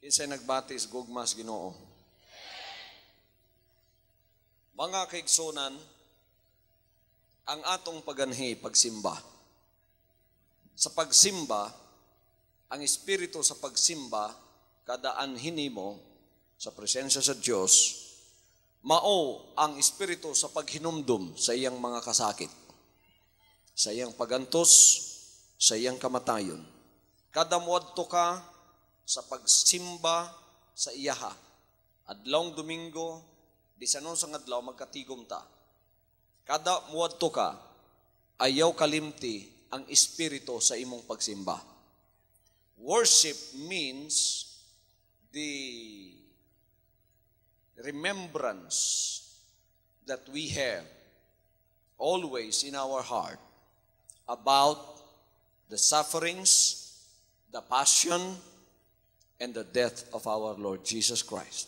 Kinsay nagbatis gugmas Ginoo. Mga kaigsunan, ang atong paganhi pagsimba. Sa pagsimba, ang espiritu sa pagsimba, kada anhin mo sa presensya sa Diyos, mao ang espiritu sa paghinumdum sa iyang mga kasakit, sa iyang pagantos, sa iyang kamatayon. Kada muadto ka sa pagsimba sa iyaha, adlawng Domingo, bisanon sa adlaw magkatigom ta. Kada muadto ka, ayaw kalimti ang espiritu sa imong pagsimba. Worship means the remembrance that we have always in our heart about the sufferings, the passion, and the death of our Lord Jesus Christ.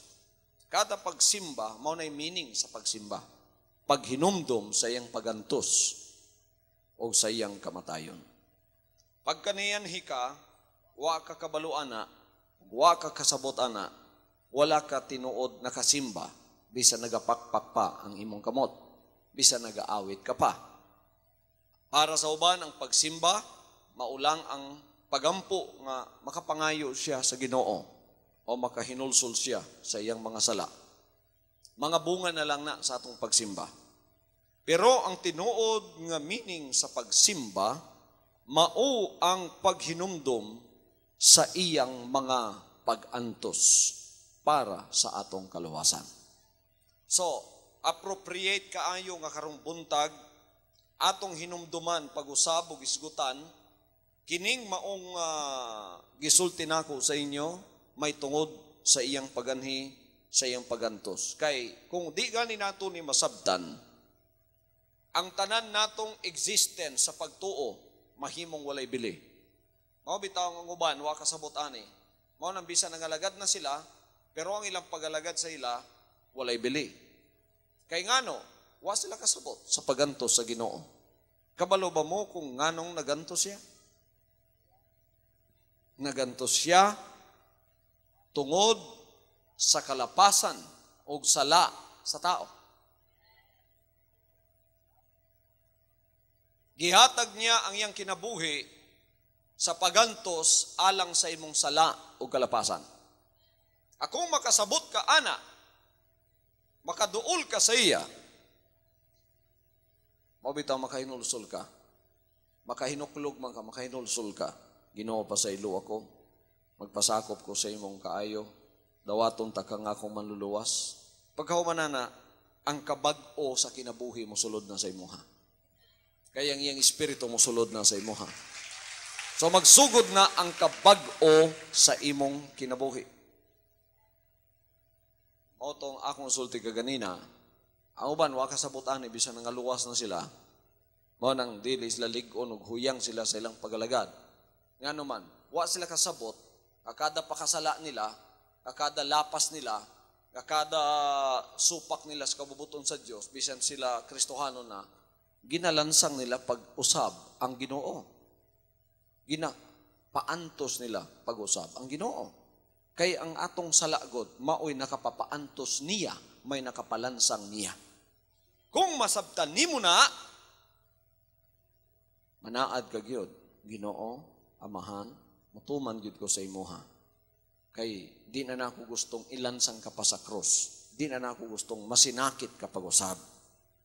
Kada pagsimba, mao na'y meaning sa pagsimba. Paghinumdum sa iyang pagantos o sa iyang kamatayon. Pagkaniyan hika, wa ka kabaluana, wa ka kasabot-ana, wala ka tinuod na kasimba, bisa nagapakpak pa ang imong kamot, bisa nagaawit ka pa. Para sa uban ang pagsimba, maulang ang pagampo nga makapangayo siya sa Ginoo o makahinulsol siya sa iyang mga sala. Mga bunga na lang na sa atong pagsimba. Pero ang tinuod nga meaning sa pagsimba, mao ang paghinumdum sa iyang mga pag-antos para sa atong kaluwasan. So, appropriate kaayo nga karong buntag, atong hinumduman pag-usab ug isgutan, kining maong gisulti nako sa inyo, may tungod sa iyang paganhi, sa iyang pagantos. Kay kung di gani nato ni masabtan, ang tanan natong existence sa pagtuo, mahimong walay bili. Mao bitaw ang uban, wa kasabot ani. Mao nang bisan nangalagad na sila, pero ang ilang pagalagad sa ila, walay bili. Kay ngano, wa sila kasabot sa pagantos sa Ginoo. Kabalo ba mo kung nganong nagantos siya? Nagantos siya tungod sa kalapasan o sala sa tao. Gihatag niya ang iyang kinabuhi sa pagantos alang sa imong sala o kalapasan. Akong makasabot ka, ana, makaduol ka sa iya, mabitaw makahinulsol ka, makahinuklog man ka, makahinulsol ka. Ginoo pa sa ilo ako, magpasakop ko sa imong kaayo, dawaton ta ka nga akong manluluwas. Pagkahumanana, ang kabag-o sa kinabuhi mo sulod na sa imuha. Kaya ang iyang espiritu mo sulod na sa imuha. So magsugod na ang kabag-o sa imong kinabuhi. O tong akong sulti kaganina, ang uban, waka sa butani, bisan nangaluwas na sila, mo nang dili sila ligon ug huyang sila sa ilang pagalagad. Nga naman, wa sila kasabot, kakada pakasala nila, kakada lapas nila, kakada supak nila sa kabubuton sa Diyos, bisan sila Kristohano na, ginalansang nila pag-usab ang Ginoo. Paantos nila pag-usab ang Ginoo. Kay ang atong salagod, maoy nakapapaantos niya, may nakapalansang niya. Kung masabtan nimo na, manaad ka gyud, Ginoo, Amahan, mutuman gyud ko sa imuha. Kay di na nako gustong ilansang ka pa sa krus. Di na nako gustong masinakit ka pag-usab.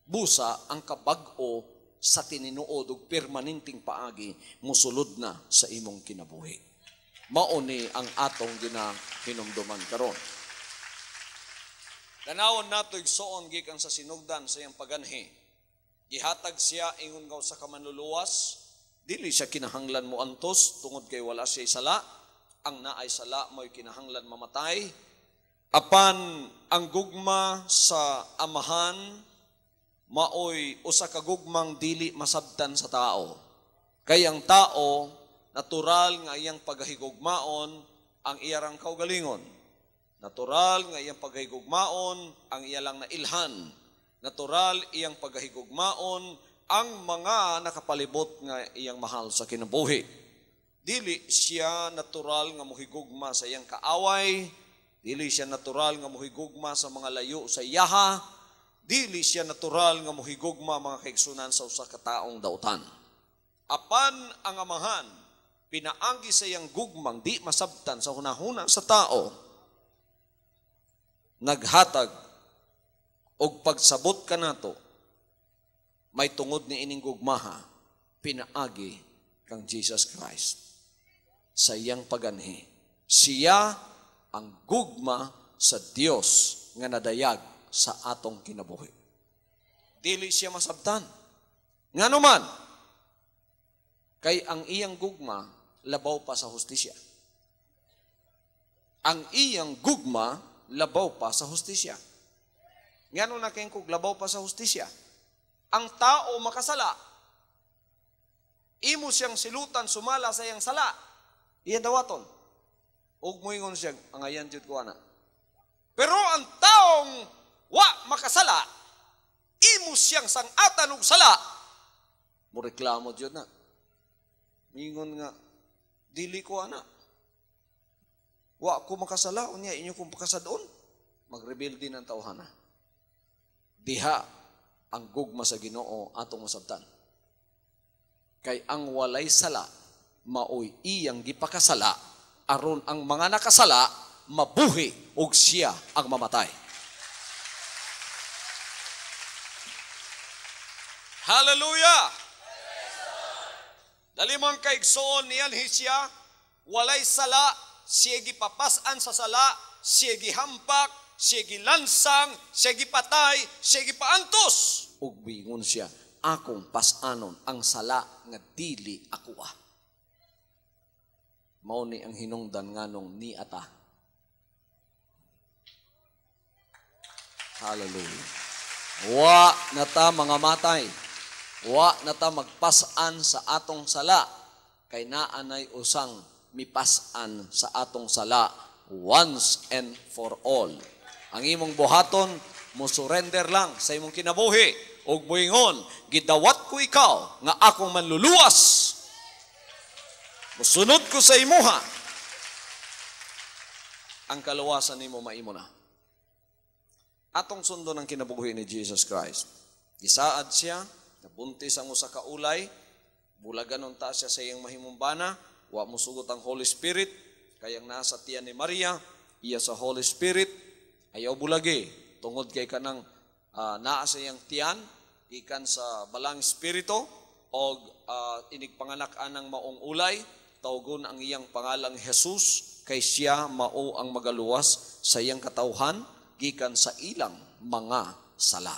Busa ang kabag-o sa tininuod ug permanenteng paagi musulod na sa imong kinabuhi. Mao ni ang atong ginahinumduman karon. Tanawon nato igsuon gikan sa sinugdan sa iyang paganhi. Gihatag siya ingon nga sa kamanluluwas, dili siya kinahanglan mo antos tungod kay wala siya sala. Ang naay sala mo'y kinahanglan mamatay. Apan ang gugma sa amahan maoy usa ka gugmang dili masabtan sa tao. Kay ang tao natural nga iyang paghigugmaon ang iyang kaugalingon. Natural nga iyang paghigugmaon ang iyalang nailhan. Natural iyang paghigugmaon ang mga nakapalibot nga iyang mahal sa kinabuhi. Dili siya natural nga mohigugma sa iyang kaaway, dili siya natural nga mohigugma sa mga layo sa iyaha, dili siya natural nga mohigugma mga kaigsunan sa usa ka taong dautan. Apan ang amahan pinaagi sa iyang gugmang di masabtan sa hunahuna sa tao, naghatag og pagsabot kanato may tungod ni ining gugmaha pinaagi kang Jesus Christ sa iyang paganhi. Siya ang gugma sa Dios nga nadayag sa atong kinabuhi. Dili siya masabtan. Nganuman, kay ang iyang gugma labaw pa sa hustisya. Ang iyang gugma labaw pa sa hustisya. Ngano na kayong kog labaw pa sa hustisya? Ang tao makasala, imo siyang silutan sumala sa iyang sala, iya dawaton. Ug moingon siya, ang ayan jud ko ana. Pero ang taong wa makasala, imo siyang sangatan og sala, mo reklamo jud na. Mingon nga, dili ko ana. Wa ko makasala, unya inyo kong pakasadon. Mag-reveal din ang tawhana. Diha ang gugma sa Ginoo atong masabtan. Kay ang walay sala, maoy iyang gipakasala, aron ang mga nakasala, mabuhi og siya ang mamatay. Hallelujah! Dalimang kaigsoon niyan siya, walay sala, siya gipapasan sa sala, siya gihampak, siya gilansang, siya gipatay, siya gipaantos. Ug bingon siya, akong pasanon ang sala nga dili ako ah. Mao ni ang hinungdan nganong ni ata. Hallelujah. Wa nata mga matay. Wa nata magpasan sa atong sala. Kay naanay usang mipasan sa atong sala once and for all. Ang imong buhaton, mo surrender lang sa imong kinabuhi. Og moingon, gidawat ko ikaw nga akong manluluwas. Musunod ko sa imuha. Ang kaluwasan nimo maimo na. Atong sundo ng kinabuhi ni Jesus Christ. Gisaad siya, nabuntis ang usa ka ulay, bulaganon ta siya sa iyang mahimumbana, wa musugot ang Holy Spirit, kayang nasa tiyan ni Maria, iya sa Holy Spirit, ayaw bulagi, tungod kay kanang naa sa iyang tiyan, ikan sa balang Espiritu, o inigpanganak anang maong ulay, tawgon ang iyang pangalang Jesus, kay siya mao ang magaluwas sa iyang katawhan, gikan sa ilang mga sala.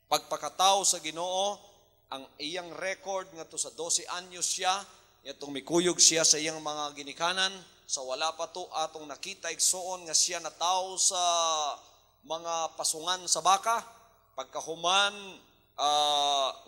Pagpakatao sa Ginoo, ang iyang record nga to sa 12 anyos siya, itong mikuyog siya sa iyang mga ginikanan, sa wala pa to atong nakita igsoon nga siya nataw sa mga pasungan sa baka. Pagkahuman,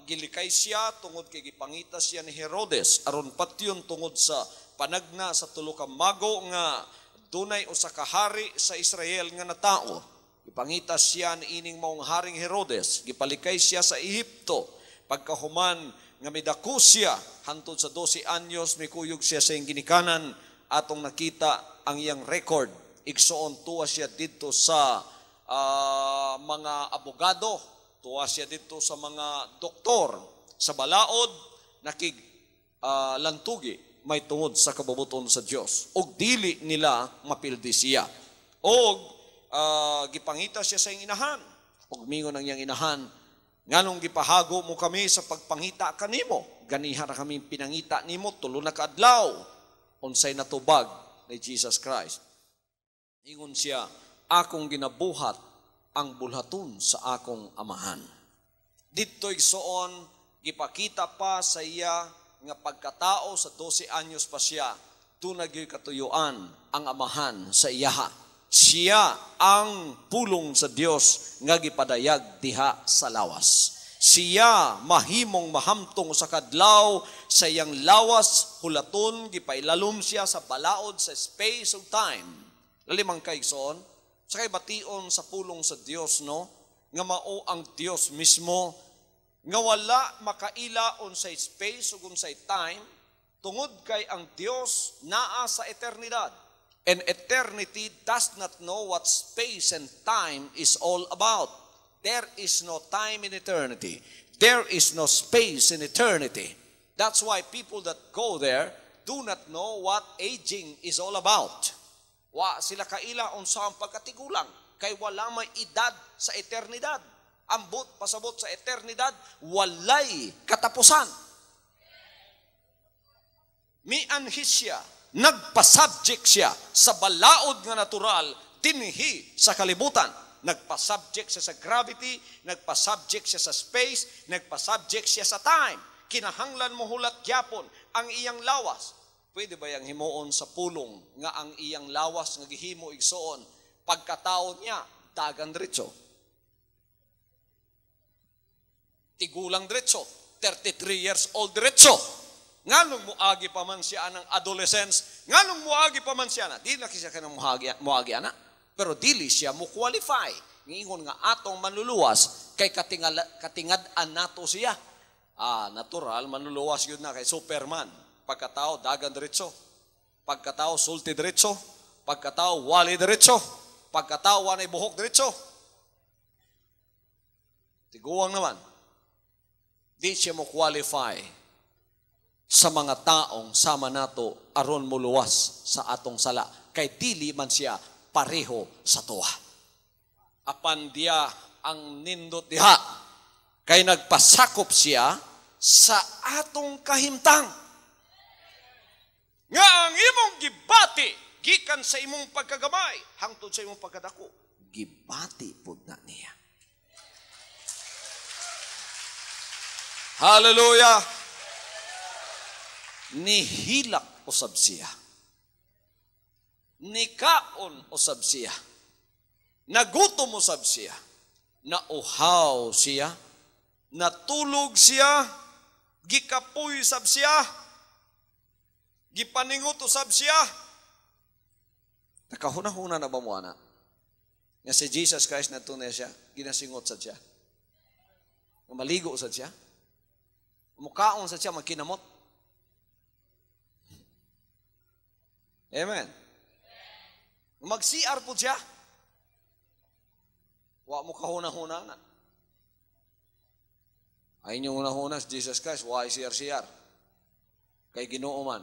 gilikay siya tungod kay gipangita siya ni Herodes aron patyon tungod sa panagna sa tulo ka mago nga dunay usa ka hari sa Israel nga natao. Gipangita siya ni ining maong haring Herodes, gipalikay siya sa Ehipto. Pagkahuman nga midako siya hantod sa 12 anyos mikuyog siya sa iyang ginikanan, atong nakita ang iyang record. Igsoon tuwa siya dito sa mga abogado, tuwa siya dito sa mga doktor, sa balaod, lantugi, may tungod sa kabubuton sa Dios. Og dili nila mapildi siya. Og gipangita siya sa iyang inahan. Og mingon ang iyang inahan, nganong gipahago mo kami sa pagpangita kanimo? Ganiha ra kami pinangita nimo tulo na ka adlaw. Unsay natubag ni Jesus Christ. Ingon siya, akong ginabuhat ang bulhaton sa akong amahan. Dito igsoon, gipakita pa sa iya nga pagkatao sa 12 anyos pa siya, tunag yung katuyuan ang amahan sa iyaha. Siya ang pulong sa Dios nga gipadayag diha sa lawas. Siya mahimong mahamtong sa kadlaw sa iyang lawas, hulaton, gipailalom siya sa balaod sa space of time. Lalimang kaigsoon, sa kay bation sa pulong sa Dios, no? Nga mao ang Dios mismo, nga wala makaila unsay space o unsay time, Tungod kay ang Dios naa sa eternidad. And eternity does not know what space and time is all about. There is no time in eternity. There is no space in eternity. That's why people that go there do not know what aging is all about. Wa sila kaila unsa ang pagkatigulang kay wala may edad sa eternidad. Ambot pasabot sa eternidad walay katapusan. Mianhis siya, nagpa-subject siya sa balaod nga natural dinhi sa kalibutan. Nagpa-subject siya sa gravity, nagpa-subject siya sa space, nagpa-subject siya sa time. Kinahanglan mo hulat gyapon ang iyang lawas. Pwede ba yang himuon sa pulong nga ang iyang lawas nga gihimo igsoon pagkataon niya dagan diretso? Tigulang diretso, 33 years old diretso. Nganong muagi pa man siya ng adolescence, nganong muagi pa man siya na, di na siya kanang muagi ana, pero dili siya mo qualify. Ngingon nga atong manluluwas, kay katingad-an nato siya. Natural, manluluwas yun na kay Superman. Pagkatao, dagan diretso. Pagkatao, sulti diretso. Pagkatao, wali diretso. Pagkatao, wanay buhok diretso. Tiguang naman. Di siya mo qualify sa mga taong sama nato aron muluwas sa atong sala kay dili man siya pareho sa tuwa. Apan diya ang nindot diha kay nagpasakop siya sa atong kahimtang. Nga ang imong gibati gikan sa imong pagkagamay hangtod sa imong pagkadako, gibati pud na niya. Hallelujah! Nihilak usab siya. Nikaon usab siya. Nagutom usab siya. Nauhaw siya. Natulog siya. Gikapoy usab siya. Gipaningot usab siya. Nakahuna-huna na ba mo ana? Nga si Jesus Christ na tunay siya, ginasingot sa siya. Maligo sa siya. Mukaon sa siya, magkinamot. Amen. Mag-CR po siya. Wa mo kahuna-huna na. Ay nyo una-huna si Jesus Christ, wa CR. Kay Ginoo man.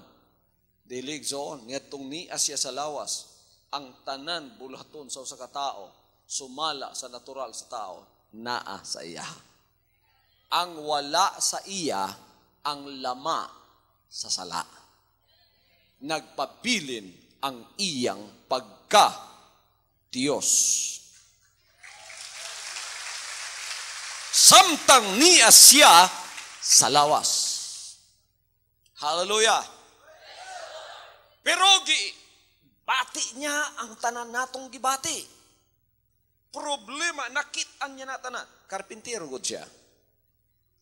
Dilig zoon, niyatong nias siya sa lawas, ang tanan bulaton sa usa ka tao, sumala sa natural sa tao, naa sa iya. Ang wala sa iya, ang lama sa sala. Nagpabilin ang iyang pagka-Diyos. Samtang niya siya sa lawas. Hallelujah! Pero bati niya ang tanan natong gibati. Problema, nakitaan niya na tanan. Karpintero gud siya.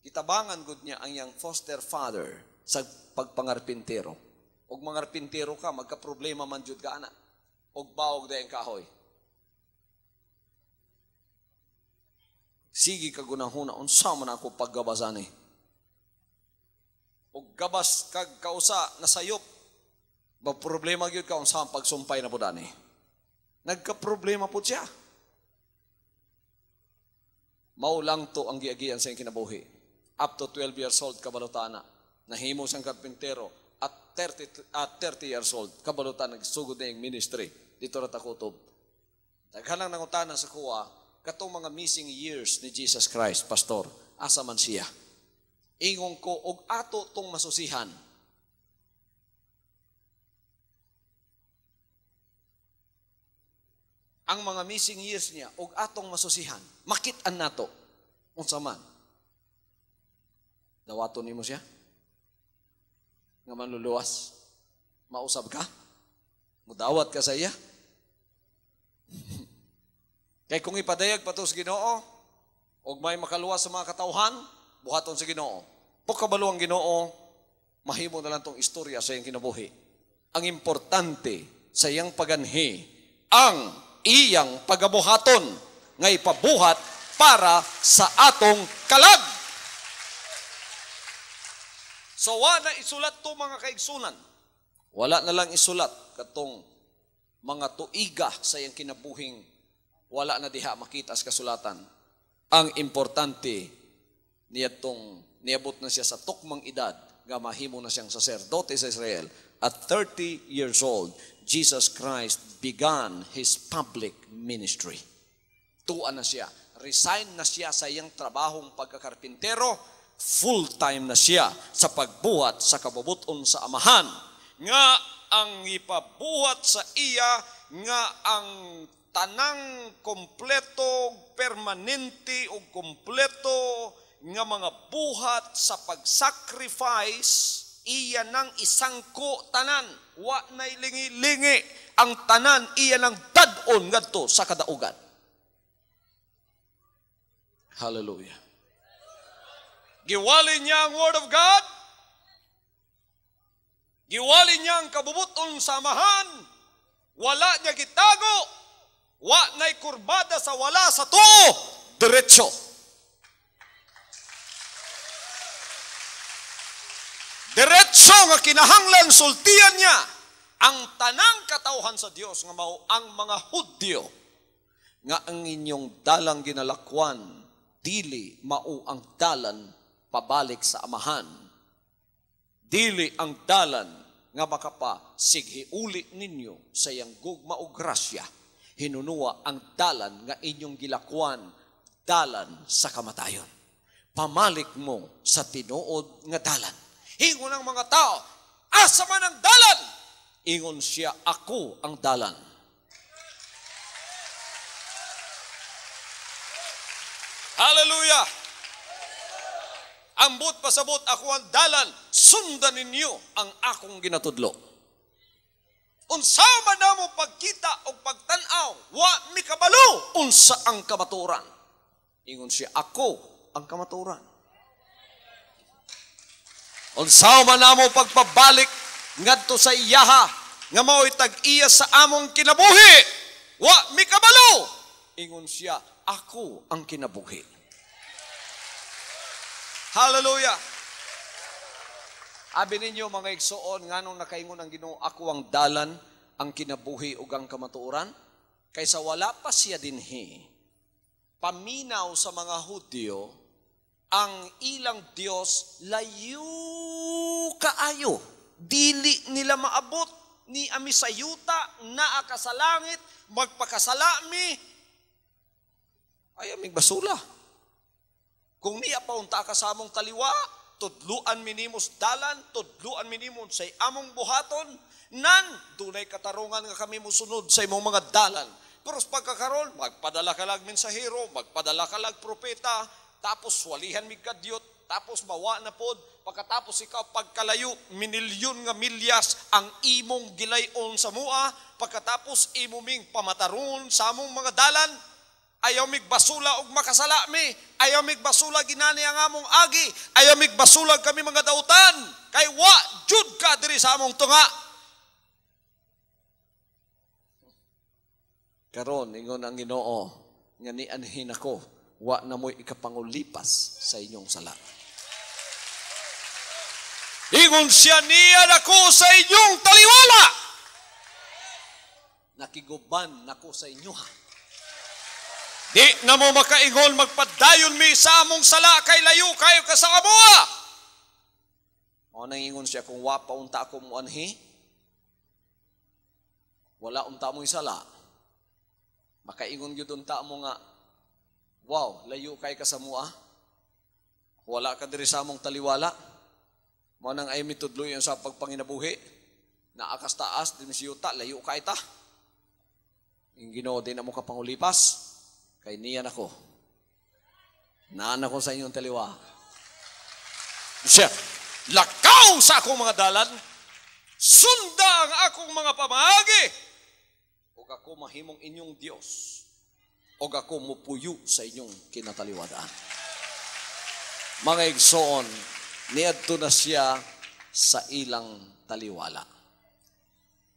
Kitabangan gud niya ang iyang foster father sa pagpangarpintero. Og mga arpintero ka, magka-problema man jud ka ana. Og bawog dayang kahoy. Sige ka gunahuna, unsa man ako paggabasan eh. Og gabas kag kausa nasayop. Ba problema gyud ka unsa ang pagsumpay na pud ani. Nagka-problema pud siya. Mao lang to ang giagian sa kinabuhi. Up to 12 years old kabalutana. Nahimo siyang karpintero. At 30 years old, kabalutan, nagsugod na yung ministry. Dito na takutob. Naghanang nangutanan sa kuwa, katong mga missing years ni Jesus Christ, Pastor, asa man siya. Ingon ko, og ato tong masusihan. Ang mga missing years niya, og atong masusihan. Makitaan nato. Unsa man. Dawaton nimo siya? Nga manluluwas. Mausab ka? Mudawat ka sa iya? Kay kung ipadayag pa to sa Ginoo, og may makaluwas sa mga katauhan, buhaton sa Ginoo. Pagkabalo ang Ginoo, mahimo na lang tong istorya sa iyang kinabuhi. Ang importante sa iyang paganhi, ang iyang pagabuhaton, nga ipabuhat para sa atong kalag. So wala isulat to mga kaigsunan. Wala na lang isulat katong mga tuiga sa iyang kinabuhing wala na diha makita sa kasulatan. Ang importante niabot na siya sa tukmang edad nga mahimo na siyang saserdote sa Israel. At 30 years old, Jesus Christ began His public ministry. Tuan na siya. Resign na siya sa iyang trabahong pagkakarpintero. Full-time na siya sa pagbuhat sa kabubuton sa amahan. Nga ang ipabuhat sa iya, nga ang tanang kompleto, permanente o kompleto nga mga buhat sa pag-sacrifice, iya nang isangko tanan, wa na'y lingi-lingi, ang tanan iya nang dadon ngadto sa kadaugan. Hallelujah. Giwali niya ang Word of God, giwali niya ang kabubuton sa amahan, wala niya gitago, wa na'y kurbada sa wala sa tuo, diretso. Diretso nga kinahanglan sultian niya ang tanang katauhan sa Dios nga mao ang mga Hudyo nga ang inyong dalang ginalakwan dili mao ang dalan pabalik sa amahan. Dili ang dalan nga makapa sighiuli ninyo sa iyang gugma o grasya. Hinunua ang dalan nga inyong gilakwan, dalan sa kamatayon. Pamalik mo sa tinuod nga dalan. Ingon ang mga tao, asa man ang dalan? Ingon siya, ako ang dalan. Hallelujah! Ambot pasabot ako ang dalan, sundan ninyo ang akong ginatudlo. Unsa man namo pagkita o pagtanaw, wa mi kabalo unsa ang kamaturan. Ingon siya, ako ang kamaturan. Unsa man namo pagpabalik ngadto sa iyaha nga mao'y tag-iya sa among kinabuhi, wa mi kabalo. Ingon siya, ako ang kinabuhi. Hallelujah. Abi ninyo mga igsoon, nganong nakaingon ang Ginoo, ako ang dalan, ang kinabuhi ug ang kamatuoran, kaysa wala pa siya dinhi. Paminaw sa mga Hudyo, ang ilang Dios layo kaayo. Dili nila maabot ni ami sa yuta, naa ka sa langit, magpakasalami, ay aming basula. Kung niya paunta ka sa among taliwa, tudluan minimos dalan, tudluan minimos sa among buhaton, nan, dunay katarungan nga kami musunod sa imong mga dalan. Pero sa pagkakaroon, magpadala ka lag mensahero, magpadala ka lag propeta, tapos walihan mi kadyot, tapos mawa na pod, pagkatapos ikaw pagkalayo, minilyon nga milyas ang imong gilayon sa mua, pagkatapos imuming pamataron sa among mga dalan, ayaw migbasula og makasalami, ayaw migbasula ginani ang among agi, ayaw migbasula kami mga dautan, kay wa jud ka diri sa among tunga. Karon ingon ang Ginoo nga nianhin ako, wa na mo'y ikapangulipas sa inyong sala. Ingon siya, niyan ako sa inyong taliwala. Nakiguban nako sa inyo ha. Di na mo makaingon magpadayon mi sa among sala kay layo kayo ka sa amua. O nang ingon siya, kung wa pa unta ako mo anhi, wala unta mo isala. Makaingon gyud unta mo nga, wow, layo kay ka sa mua. Wala ka diri sa among taliwala. Mo nang ay mitudloy sa pagpanginabuhi. Naakas taas din si yuta, layo kay ta. Yung Ginoo din na mo kapangulipas. Kay niyan ako. Naan ako sa inyong taliwa. Siya, lakaw sa akong mga dalan, sunda ang akong mga pamaagi, o ako mahimong inyong Diyos, o ako mupuyo sa inyong kinataliwadaan. Mga igsoon, niadto na siya sa ilang taliwala.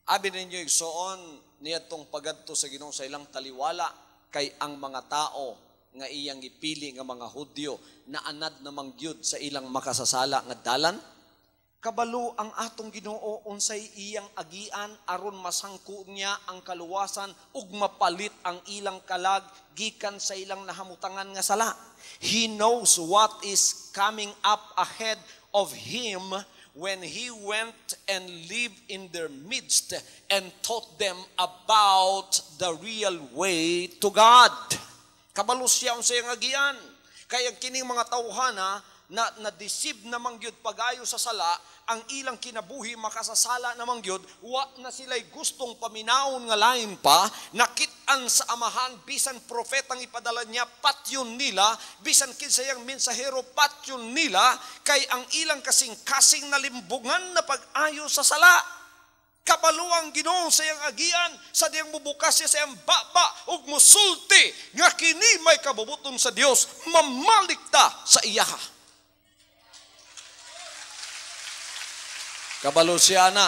Abi ninyo igsoon, niadtong pagadto sa Ginoo sa ilang taliwala, kay ang mga tao nga iyang ipili nga mga Hudyo na anad na mangyud sa ilang makasasala nga dalan, Kabalo ang atong Ginoo unsay iyang agian aron masangko niya ang kaluwasan ug mapalit ang ilang kalag gikan sa ilang nahamutangan nga sala. He knows what is coming up ahead of him when he went and lived in their midst and taught them about the real way to God. Kabalo siya unsay iyang agian. Kaya kining mga tawhana na deceive namang gyud pagayo sa sala, ang ilang kinabuhi makasasala namang gyud, wa na sila'y gustong paminaon nga lain pa, nakit-an sa amahan, bisan propetang ipadala niya, patyon nila, bisan kinsayang mensahero, patyon nila, kay ang ilang kasing-kasing nalimbungan na pag-ayo sa sala. Kabalo ang Ginoo sa iyang agian, sa diyang bubukas siya sa iyang baba, ug musulti, nga kini may kabubuton sa Dios, mamalikta sa iyaha. Kabalo siya na.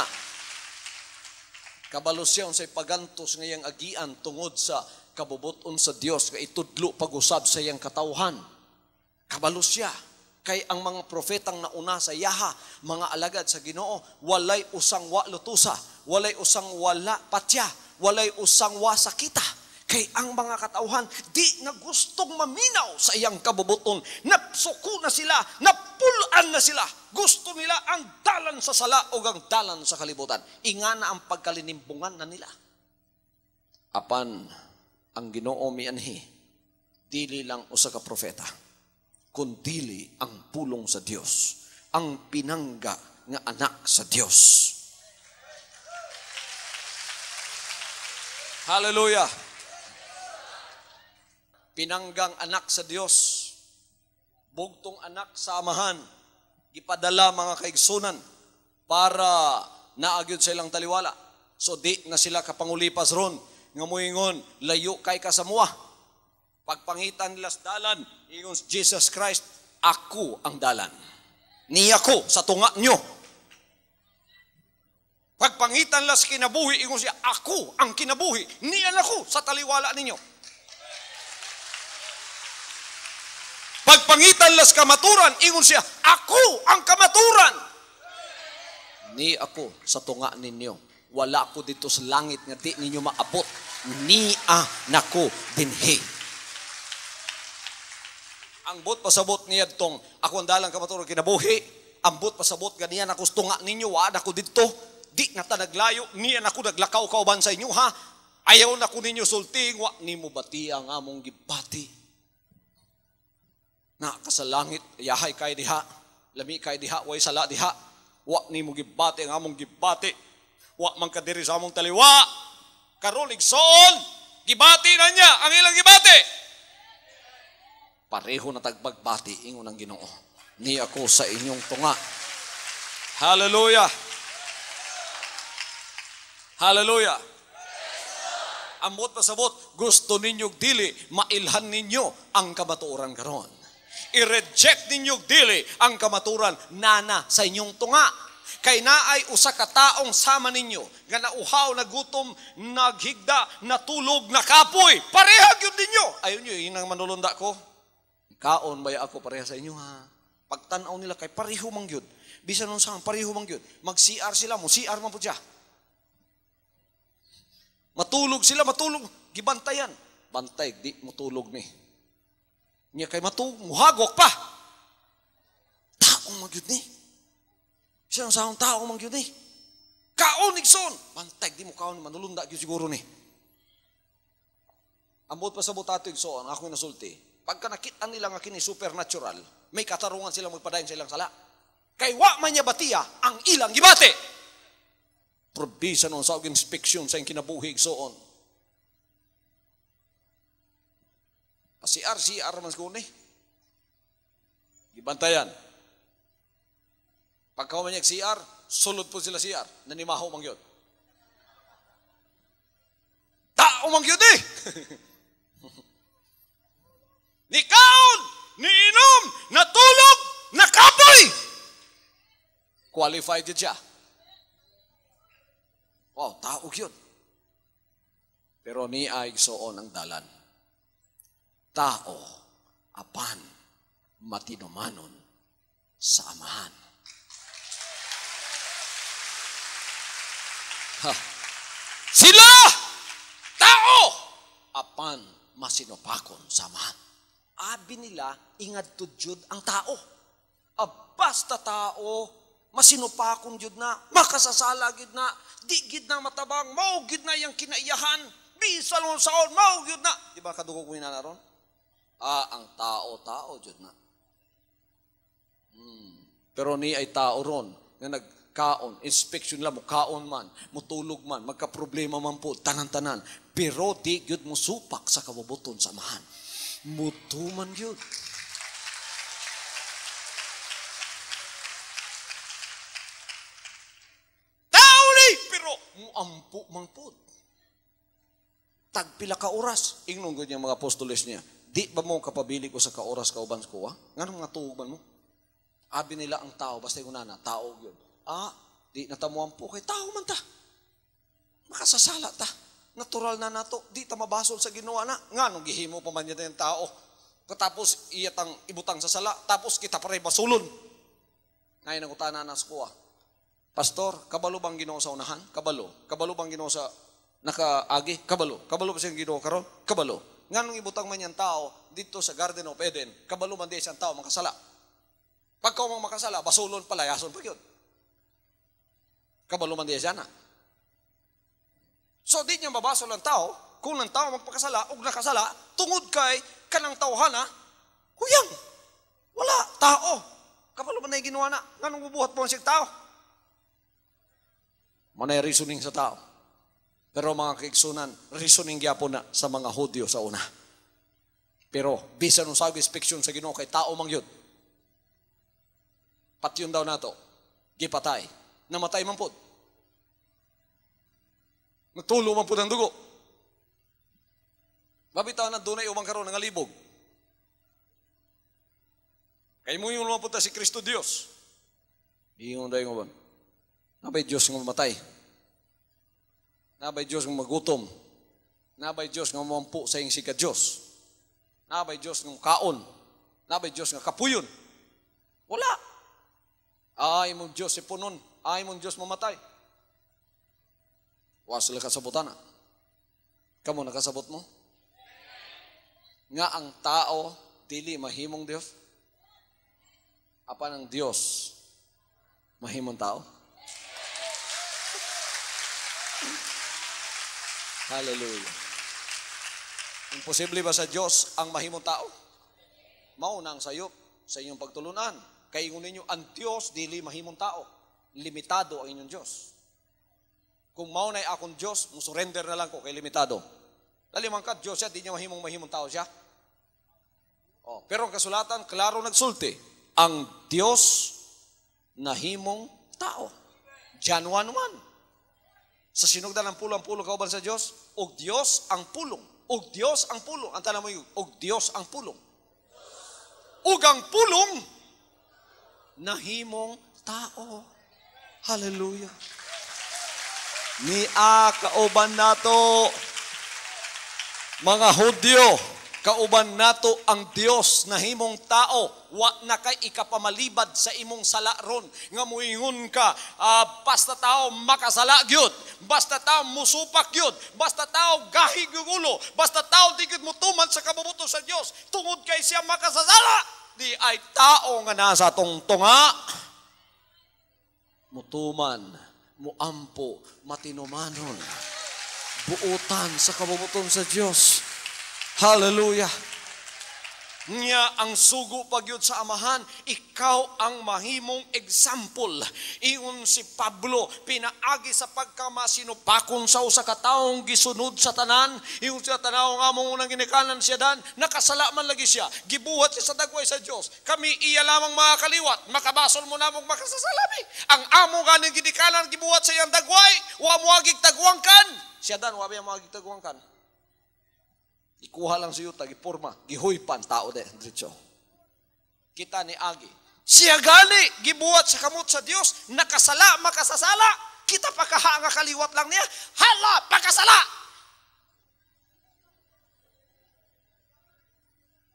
Kabalo siya unsay pagantos nga iyang agian tungod sa kabubuton sa Dios nga itudlo pag-usab sa iyang katawhan. Kabalo siya. Kay ang mga propetang nauna sa yaha, mga alagad sa Ginoo, walay usang wa lutusa, walay usang wala patya, walay usang wa sakita. Kay ang mga katauhan, di na gustong maminaw sa iyang kabubuton. Napsuko na sila, napulaan na sila. Gusto nila ang dalan sa sala o ang dalan sa kalibutan. Ingana ang pagkalinimbungan na nila. Apan, ang Ginoo mianhi, dili lang usa ka propeta, kundili ang pulong sa Dios, ang pinangga nga anak sa Dios. Hallelujah! Pinanggang anak sa Dios, bugtong anak sa amahan, ipadala mga kaigsunan para naagyod sa ilang taliwala. So di na sila kapangulipas ron, nga moingon, layo kay kasamuah. Pagpangitan nila sa dalan, ingon Jesus Christ, ako ang dalan. Ni ako sa tunga nyo. Pagpangitan nila sa kinabuhi, ingon siya, ako ang kinabuhi. Niyan ako sa taliwala ninyo. Pagpangitan las kamaturan, ingon siya, ako ang kamaturan. Ni ako sa tunga ninyo. Wala ko dito sa langit nga di ninyo maabot. Nia nako dinhi. Ang bot pasabot niya itong, ako ang dalang kamaturan kinabuhi. Ang bot pasabot ganiyan ako sa tunga ninyo, wa na ko dito. Di nga ta naglayo, niyan ako naglakaw kauban sa inyo ha. Ayaw na ko ninyo sulting, wa ni mo bati ang among gibati. Na kasalangit, yahay kay diha, lami kay diha, way sala diha, wa ni mo gibati ang among gibati, wa man kadiri sa among taliwa, karon igsoon, gibati na niya ang ilang gibati. Pareho na tagbagbati, ingon ang Ginoo, ni ako sa inyong tunga. Hallelujah! Hallelujah! Amot pasabot, gusto ninyong dili, mailhan ninyo ang kamatuoran karon. I-reject ninyo dili ang kamaturan nana sa inyong tunga. Kay naay usa ka taong sama ninyo nga nauhaw, nagutom, naghigda, natulog, nakapoy. Pareha gyud ninyo. Ayon niyo inang manulunda ko. Kaon baya ako pareha sa inyo ha. Pagtan-aw nila kay pareho man gyud. Bisan unsa pareho man gyud. Mag-CR sila mo, CR man pud siya. Matulog sila, matulog, gibantayan. Bantay di matulog ni. Niya kay muhagok pa. Taong magyud ni. Siyang saong taong magyud ni. Kaon igsoon. Bantay di mo kaon manulunda gyud siguro ni. Ambot pa sa butato igsoon, ako nasulti. Pagka nakita nila nga kini supernatural, may katarungan sila magpadayon sa ilang sala. Kay wa man niya batiya ang ilang gibate. Probisa noon sa inspeksyon sa kinabuhi igsoon. CR man siguro ni. Gibantayan. Pagka man niya CR, sulod po sila CR. Nanimaho man yun. Tao man yun eh. Nikaon, niinom, natulog, nakapoy. Qualified yun siya. Wow, tao yun. Pero ni ay igsoon ang dalan. Tao, apan, matinumanon sa amahan. Ha. Sila tao apan masinupakon samahan. Abi nila ingad to jud ang tao. Basta tao masinupakon jud na, makasasala jud na, di gid na matabang, mao gid na yang kinaiyahan, bisan mo saon, mao gid na. Di ba kadugo ko inaron? Ang tao jud na. Pero ni ay tao ron nga nagkaon, inspection lang mo, kaon man, mutulog man, magka-problema man po, tanan-tanan. Pero di gyud mo supak sa kabubuton samahan. Mutuman gyud. Tao ni, pero muampo man po. Tagpila ka oras, ingnon gyud yung mga apostoles niya. Di ba mo kapabili ko sa ka-oras kauban ko? Nganong nga tuog man mo? Abi nila ang tao, basta yung unana, tao yun. Di natamuan po kay tao man ta. Makasasala ta. Natural na nato. Di ta mabasol sa ginawa na. Nga, nung gihimo pa man yung tao. Katapos iyatang ibutang sa sala. Tapos kita paray basulon. Ngayon ang utana na skuha. Pastor, kabalo bang ginawa sa unahan? Kabalo. Kabalo bang ginawa sa nakaagi? Kabalo. Kabalo ba siyang ginawa karon? Kabalo. Nga nung ibutang man yung tao dito sa Garden of Eden, kabalo man di siyang tao makasala. Pagka umang makasala, basulon, palayason pa yun. Kabalo man diya siya na. So, di niya mabasol ang tao, kung ang tao magpakasala, o nakasala, tungod kay kanang tawhana, huyang, wala, tao. Kabalo man na yung ginawa na, nganong bubuhat po ang tao? Manay reasoning sa tao. Pero mga kaigsunan, reasoning gyapon na sa mga Hudyo sa una. Pero, bisan nung sabi speksyon sa Ginoo kay tao mang yun. Patyon daw nato, gipatay, namatay man po. Natulo man po ng dugo. Mabitaw na doon ay umang karoon ng alibog. Kaya mo yung lumapunta si Kristo Diyos. Iyon daw yung uban. Nabay Diyos ng mamatay. Nabay Diyos ng magutom. Nabay Diyos ng mamampu sa iyong sika Diyos. Nabay Diyos ng kaon. Nabay Diyos ng kapuyon. Wala. Ay mong Diyos ipunon. Ay mong Diyos mamatay. Wasila kasabutan na. Kamu nakasabot mo? Nga ang tao, dili mahimong Diyos. Apa ng Diyos, mahimong tao? Hallelujah. Imposible ba sa Diyos ang mahimong tao? Maunang sayop sa inyong pagtulunan. Kaingon ninyo, ang Diyos, dili mahimong tao. Limitado ang inyong Diyos. Kung maunay akong Diyos, musurrender na lang ko kay limitado. Lalimang ka, Diyos siya, di niya mahimong tao siya. Pero ang kasulatan, klaro nagsulti. Ang Diyos, nahimong tao. John 1:1. Sa sinugdan ng pulo kauban sa Diyos, og Diyos ang pulong. Og Diyos ang pulong. Ang tanong mo yun, og Diyos ang pulong. Og ang pulong, nahimong tao. Hallelujah. Kauban nato, mga Hudyo, kauban nato ang Dios nahimong tao. Wa na kay ikapamalibad sa imong salaron. Nga muingon ka, basta tao makasala gyud, basta tao musupak gyud, basta tao gahig yung ulo, basta tao di gyud mutuman sa kabubuton sa Dios, tungod kay siya makasasala. Di ay tao nga nasa tunga. Mutuman, muampo, matinumanon, buutan sa kabubuton sa Diyos. Hallelujah. Nya ang sugo pagyud sa amahan, ikaw ang mahimong example. Iyon si Pablo, pinaagi sa pagkamasinupakon sa usa ka taong gisunod sa tanan. Iyon siya tanaw nga mong unang ginikanan siya dan, nakasala man lagi siya, gibuhat siya sa dagway sa Dios. Kami iya lamang mga kaliwat, makabasol mo namong makasasalami. Ang amo ganing ginikanan gibuhat sa iyang dagway, wa mo agig tagwangkan. Siya dan wa mo agig tagwangkan. Ikuha lang siya, tagiporma, gihuypan, tao de, diretso. Kita ni Agi. Siya gali, gibuhat sa kamot sa Dios, nakasala, makasasala. Kita pakaha nga kaliwat lang niya, hala, pakasala.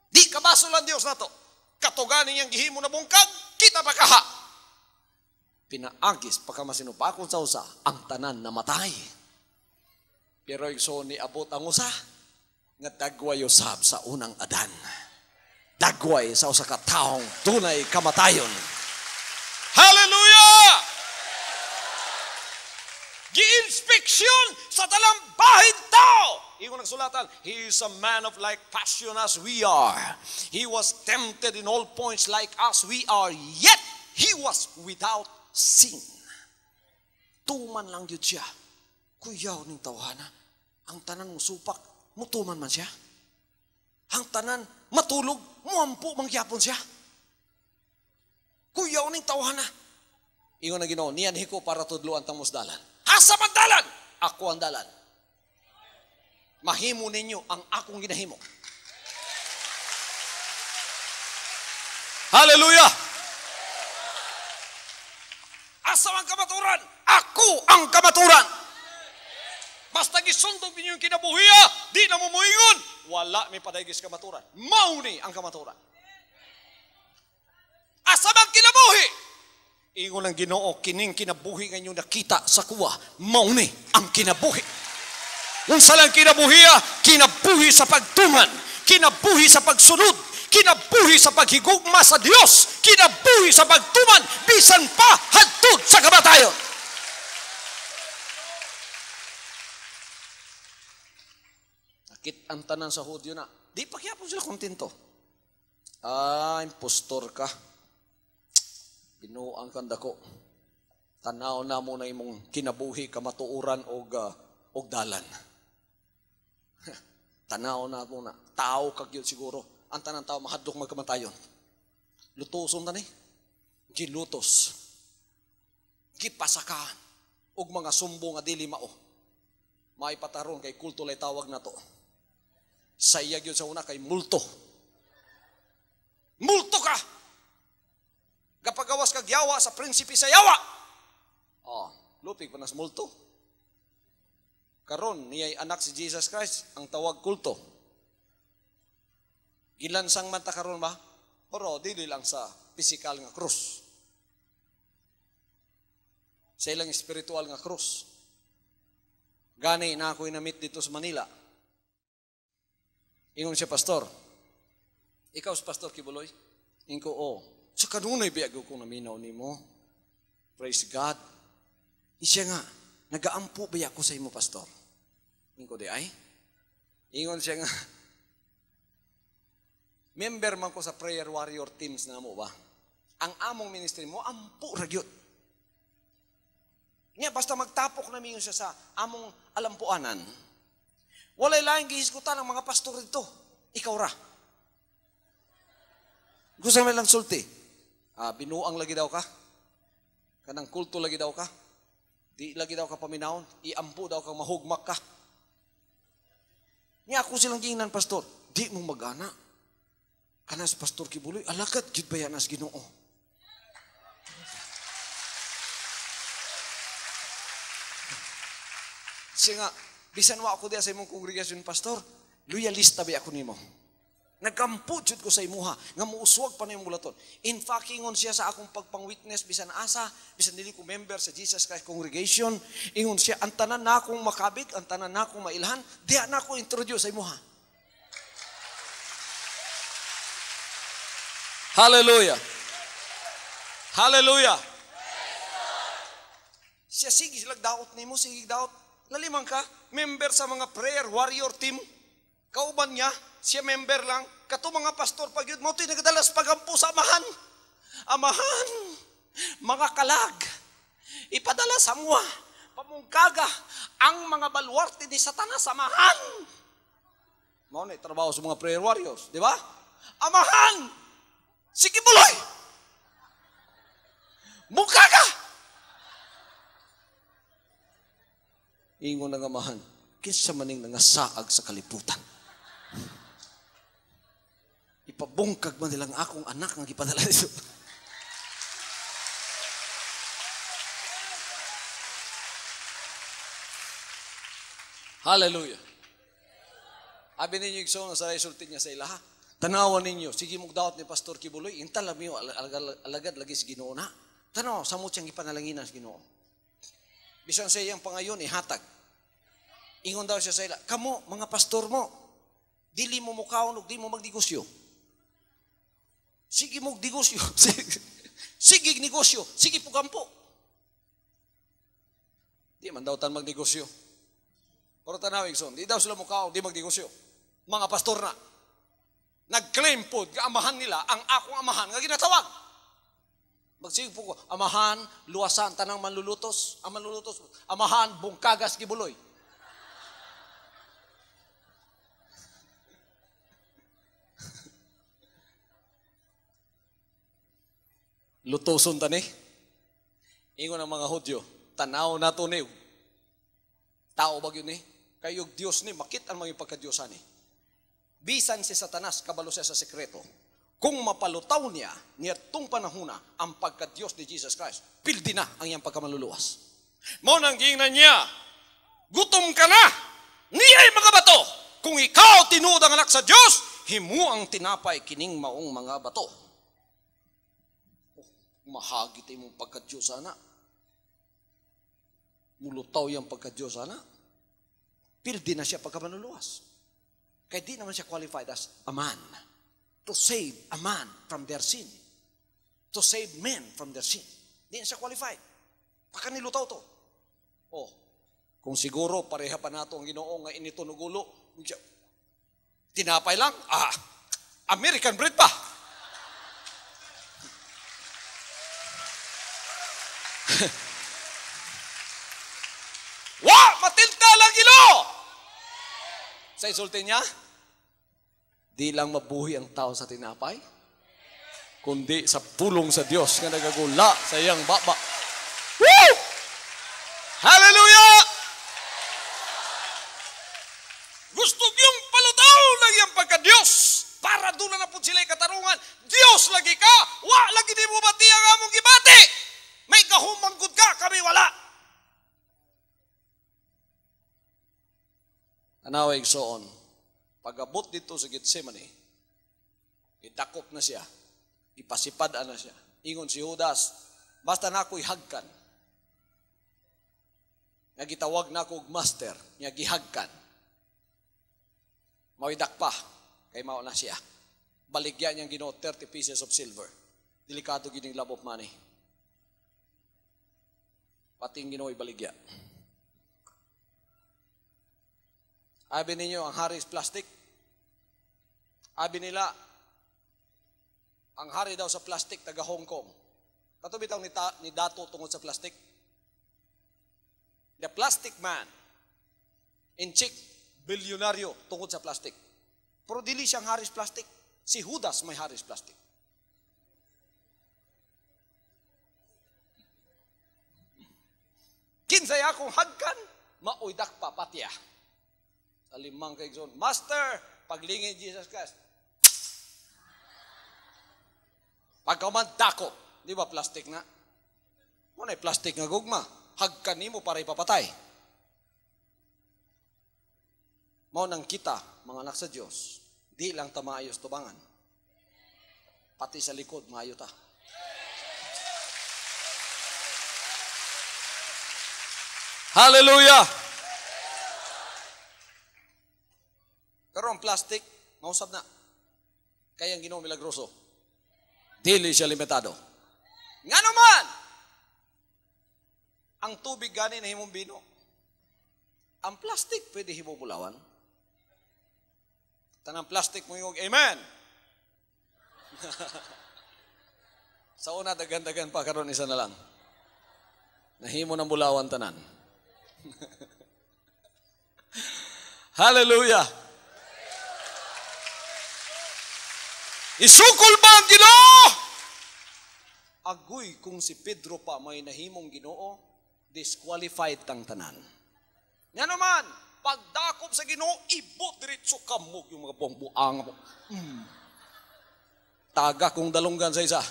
Di kabaso lang Dios na to. Katuganin niyang gihimo na bungkag, kita pakaha. pinaagis pagkamasinupakon sa usa, ang tanan namatay. Pero igsoon ni abot ang usa, nga dagway usab sa unang Adan. Dagway sa usa ka taong tunay kamatayon. Hallelujah! Gi-inspeksyon sa talang bahid tao. Ingon nagsulatan, he is a man of like passion as we are. He was tempted in all points like us we are, yet he was without sin. Tuman lang yun siya. Kuyaw ning tawhana. Ang tanan mong supak, mutuman man siya. Ang tanan matulog, muampo mangyapon siya. Kuyaw ning tawhana. Ingon na Ginoo, niyan hiko para tudloan tang musdalan. Asa man dalan? Ako ang dalan. Mahimo ninyo ang akong ginahimo. Hallelujah! Asa man kamaturan? Ako ang kamaturan. Basta gisundog ninyo yung kinabuhiya, di na mo muingon, wala may padaygis kamaturan. Mauni ang kamaturan. Asa man kinabuhi? Ingon ang Ginoo, kining kinabuhi nga inyo nakita sa kuwa, mauni ang kinabuhi. Unsa lang kinabuhiya, kinabuhi sa pagtuman, kinabuhi sa pagsunod, kinabuhi sa paghigugma sa Dios, kinabuhi sa pagtuman, bisan pa hangtod sa kamatayon. Nakit ang tanan sa Hudyo na, di pa kaya po sila kontento. Impostor ka. Binuang kanda ko. Tanaw na mo na imong kinabuhi, kamatuuran og dalan. Tanaw na mo na. Tao kagyod siguro. Ang tanang tao mahadlok magkamatayon. Lutoson na ni. Gilutos. Gipasakaan. Og mga sumbo nga dili mao. Maipataron kay kulto lay tawag na to. Sayag yun sa una kay multo. Multo ka! Kapagawas kag yawa sa prinsipi sa yawa. Lupig pa nas multo. Karon niyay anak si Jesus Christ ang tawag kulto. Gilansang man ta karon ba? Pero dili lang sa physical nga krus. Sa ilang spiritual nga krus. Gani na ako'y na-meet dito sa Manila. Ingon siya, pastor. Ikaw si Pastor Kibuloy? Ingo, sa kanunay biyago kong naminaw ni mo. Praise God. Siya nga, nagaampo ba ako sa imo, pastor? Ingo di ay? Ingon siya nga, member man ko sa prayer warrior teams na mo ba? Ang among ministry mo, ampo ragyot. Nga, basta magtapok na mingon siya sa among alampuanan. Walay laing gihisgutan ng mga pastor dito. Ikaw ra. Gusto naman lang sulti. Binuang lagi daw ka. Kanang kulto lagi daw ka. Di lagi daw ka paminahon. Iampo daw ka, mahugmak ka. Nga ako silang giingnan, pastor. Di mo mag-ana. Kana si Pastor Kibuloy, alakad, jud ba yan as Ginoo? Siya nga, bisan wa ako diya sa imong kongregasyon, pastor, loyalista ba ako nimo? Nagkampo jud ko sa imuha, nga muuswag pa na yung mulaton. In fact, ingon siya sa akong pagpang-witness, bisan asa, bisan dili ko member sa Jesus Christ Congregation, ingon siya, ang tanan na akong makabig, ang tanan na akong mailhan, diya na ako introduce sa imuha. Hallelujah! Hallelujah! Siya, sige, silag daot nimo, sige daot. Lalimang ka, member sa mga prayer warrior team, kauban niya, siya member lang, kato mga pastor pag yun mo, ito'y nagadalas pagampo sa amahan. Amahan, mga kalag, ipadala sa mua, pamungkaga, ang mga balwarte ni Satanas, amahan. Mao na trabaho sa mga prayer warriors, di ba? Amahan, sige buloy, mungkaga. Ingon ng amahan, kinsa maning nangasaag sa kalibutan. Ipabungkag man nilang akong anak ng ipadala dito. Hallelujah. Abi ninyo yung sa resulti niya sa ilaha. Tanawan ninyo, sige mong daot ni Pastor Kibuloy, intal lang yung alagad lagi si Ginoo na. Tanaw, sa mo siyang ipanalanginan sa Ginoo. Bisan sa iyang pangayon, ihatag. Ingon daw siya sa ila, kamo, mga pastor mo, dili mo mukaon ug di mo magdegosyo. Sige mo negosyo. Sige negosyo. Sige pugampo. Di man daw tan magnegosyo. Pero tanaw, Igsoon, di daw sila mukaon, di magnegosyo. Mga pastor na. Nag-claim po, amahan nila, ang akong amahan, nga ginatawag. Magsige po ko, amahan, luwasan, tanang manlulutos, ang manlulutos, amahan, bungkagas, gibuloy. Lutoson tani. Ingon ang mga Hudyo, tanaw na to ni. Tao ba yun ni? Kayog Diyos ni, makit ang mga pagka-Diyosan ni. Bisan si Satanas, kabalo siya sa sekreto. Kung mapalutaw niya, niyatong panahuna, ang pagka-Diyos ni Jesus Christ, pildi na ang iyang pagkamaluluwas. Mo nang gingnan niya, gutom ka na, niya'y mga bato. Kung ikaw tinuod ang anak sa Diyos, himu ang tinapay kining maong mga bato. Mahagit mong pagka-Diyos sana. Mulutaw yung pagka-Diyos sana. Pildi na siya pagkamaluluwas. Kaya di naman siya qualified as a man. To save a man from their sin. To save men from their sin. Di na siya qualified. Baka nilutaw to. Oh, kung siguro pareha pa nato ang Ginoo nga inito nugulo, tinapay lang, American bread pa. Matilta lang Ginoo. Sa insulti niya, di lang mabuhi ang tao sa tinapay, kundi sa pulong sa Diyos nga nagagula sa iyang baba. Woo! Hallelujah! Gusto yung palutaw lang yung pagka-Diyos para doon na po sila'y katarungan. Diyos lagi ka, lagi di mo bati ang among gibati. May kahumanggod ka, kami wala. Anaway Igsoon, pag-abot dito sa Getsemani, idakop na siya, ipasipad na siya. Ingon si Judas, basta na ako'y hagkan. Nga gitawag na ako master, nga gihagkan. Mawidak pa, kay mao na siya. Baligyan niyang Ginoo 30 pieces of silver. Delikado gining love of money. Pating Ginoo ibaligya. Abi ninyo, ang hari is plastic. Abi nila, ang hari daw sa plastic, taga Hong Kong. Kato bitaw ni Dato tungod sa plastic. The plastic man, in chick, bilyonaryo tungod sa plastic. Pero dili siyang haris plastic. Si Judas may haris plastic. Kinsay akong hagkan, maoydak pa patya. Sa limang kaigsoon, Master, paglingin Jesus Christ. Pagkamandako, di ba plastic na? Muna plastic nga gugma. Hagkan nimo para ipapatay. Mao nang kita, mga anak sa Diyos, di lang ta maayos tubangan. Pati sa likod, maayo ta. Hallelujah! Pero ang plastic, mausap na. Kaya ang Ginoo milagroso. Dili siya limitado. Nga naman! Ang tubig gani na himong bino. Ang plastic pwede himubulawan. Tanang plastic mo yung amen. Sa una, dagan-dagan pa karon isa na lang. Nahimo ng bulawan tanan. Hallelujah! Isukol ba ang Ginoo? Agoy kung si Pedro pa may nahimong Ginoo, disqualified tang tanan. Nga naman, pagdakop sa Ginoo, ibot diretso kamog yung mga buang-buang mo. Taga kong dalunggan sa isa.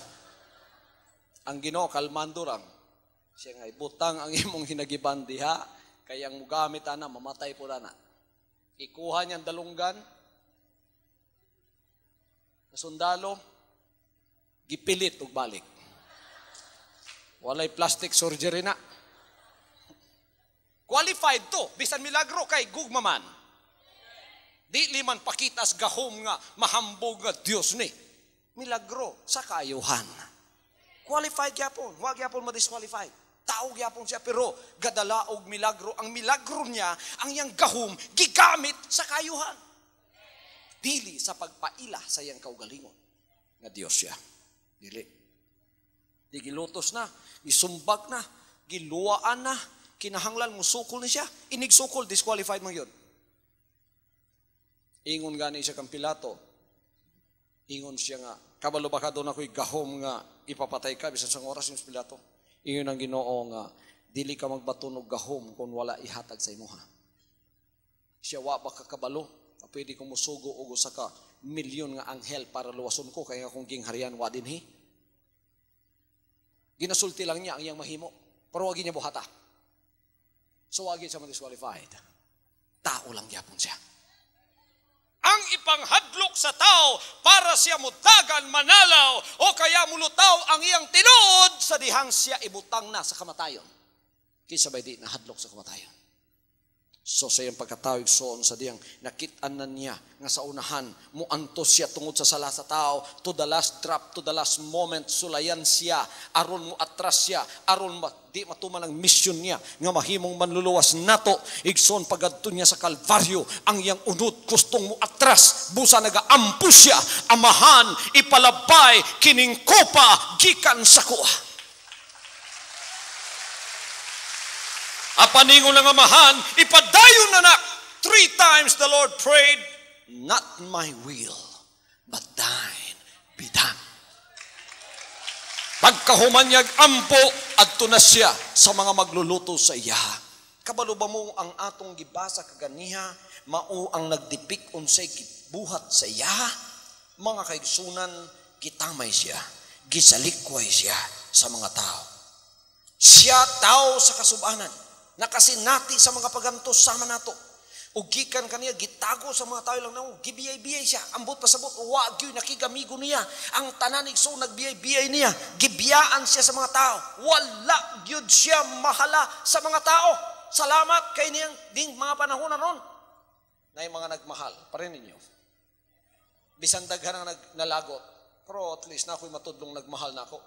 Ang Ginoo kalmando lang. Siya nga ibutang ang imong hinagiban diha, kayang mugamit ana, mamatay po na. Ikuha niyang dalunggan, na sundalo, gipilit og balik. Walay plastic surgery na. Qualified to, bisan milagro kay gugma man. Di liman pakitas gahom nga, mahambog nga Diyos ni. Milagro sa kaayuhan. Qualified yapon, wag yapon ma-disqualified. Tao yapon siya, pero gadala og milagro. Ang milagro niya, ang iyang gahom, gigamit sa kaayuhan. Dili sa pagpaila sa iyang kaugalingon nga Diyos siya. Dili. Di gilutos na, gisumbag na, giluwaan na, kinahanglan mo sukol na siya. Inig sukol, disqualified mo yun. Ingon gani siya kang Pilato. Ingon siya nga, kabalo ba ka doon ako'y gahom nga ipapatay ka, bisan sang oras yung Pilato. Ingon ang Ginoo nga, dili ka magbatunog gahom kung wala ihatag sa imuha. Siya wa ba ka kabalo, pwede kong musugo o sa ka milyon nga anghel para luwason ko, kaya kung gingharian wa dinhi. Ginasulti lang niya ang iyang mahimo, pero wag niya buhata. So wag siya ma-disqualified. Tao lang yapon siya. Ang ipanghadlok sa tao para siya mutagan, manalaw, o kaya mulutaw ang iyang tinuod sa dihang siya ibutang na sa kamatayon. Kisa ba di nahadlok sa kamatayon? So sa iyang pagkatawig soon sa diyang nakitaan na niya nga sa unahan, muantos siya tungod sa sala sa tao, to the last drop, to the last moment, sulayan siya, aron mo atras siya, aron di matuman ang mission niya, nga mahimong manluluwas nato, igsoon pagadto niya sa Kalbaryo, ang iyang unod, gustong mo atras, busa nagaampo siya, amahan, ipalabay, kining kopa, gikan sa kuha. Apaningon ng amahan, ipadayon na nak. 3 times the Lord prayed, not my will, but thine be done. Pagkahumanyag ampo, adto na siya sa mga magluluto sa iya. Kabalo ba mo ang atong gibasa kaganiha, mao ang nagdipik unsay gibuhat sa iya? Mga kaigsunan, gitamay siya, gisalikway siya sa mga tao. Siya tao sa kasubanan, nakasinati sa mga pagantos sama nato. Ug gikan kaniya gitago sa mga tawo lang namo, gibiyay-biyay siya, ambot pasabot wa gyud nakigamigo niya. Ang tanan igsoon nagbiyay-biyay niya, gibiyaan siya sa mga tao. Wala gyud siya mahala sa mga tao. Salamat kay niyang ding mga panahon na ron. Nay mga nagmahal, parin ninyo. Bisan daghan ang nalagot, pero at least na ako'y matudlong nagmahal na ako.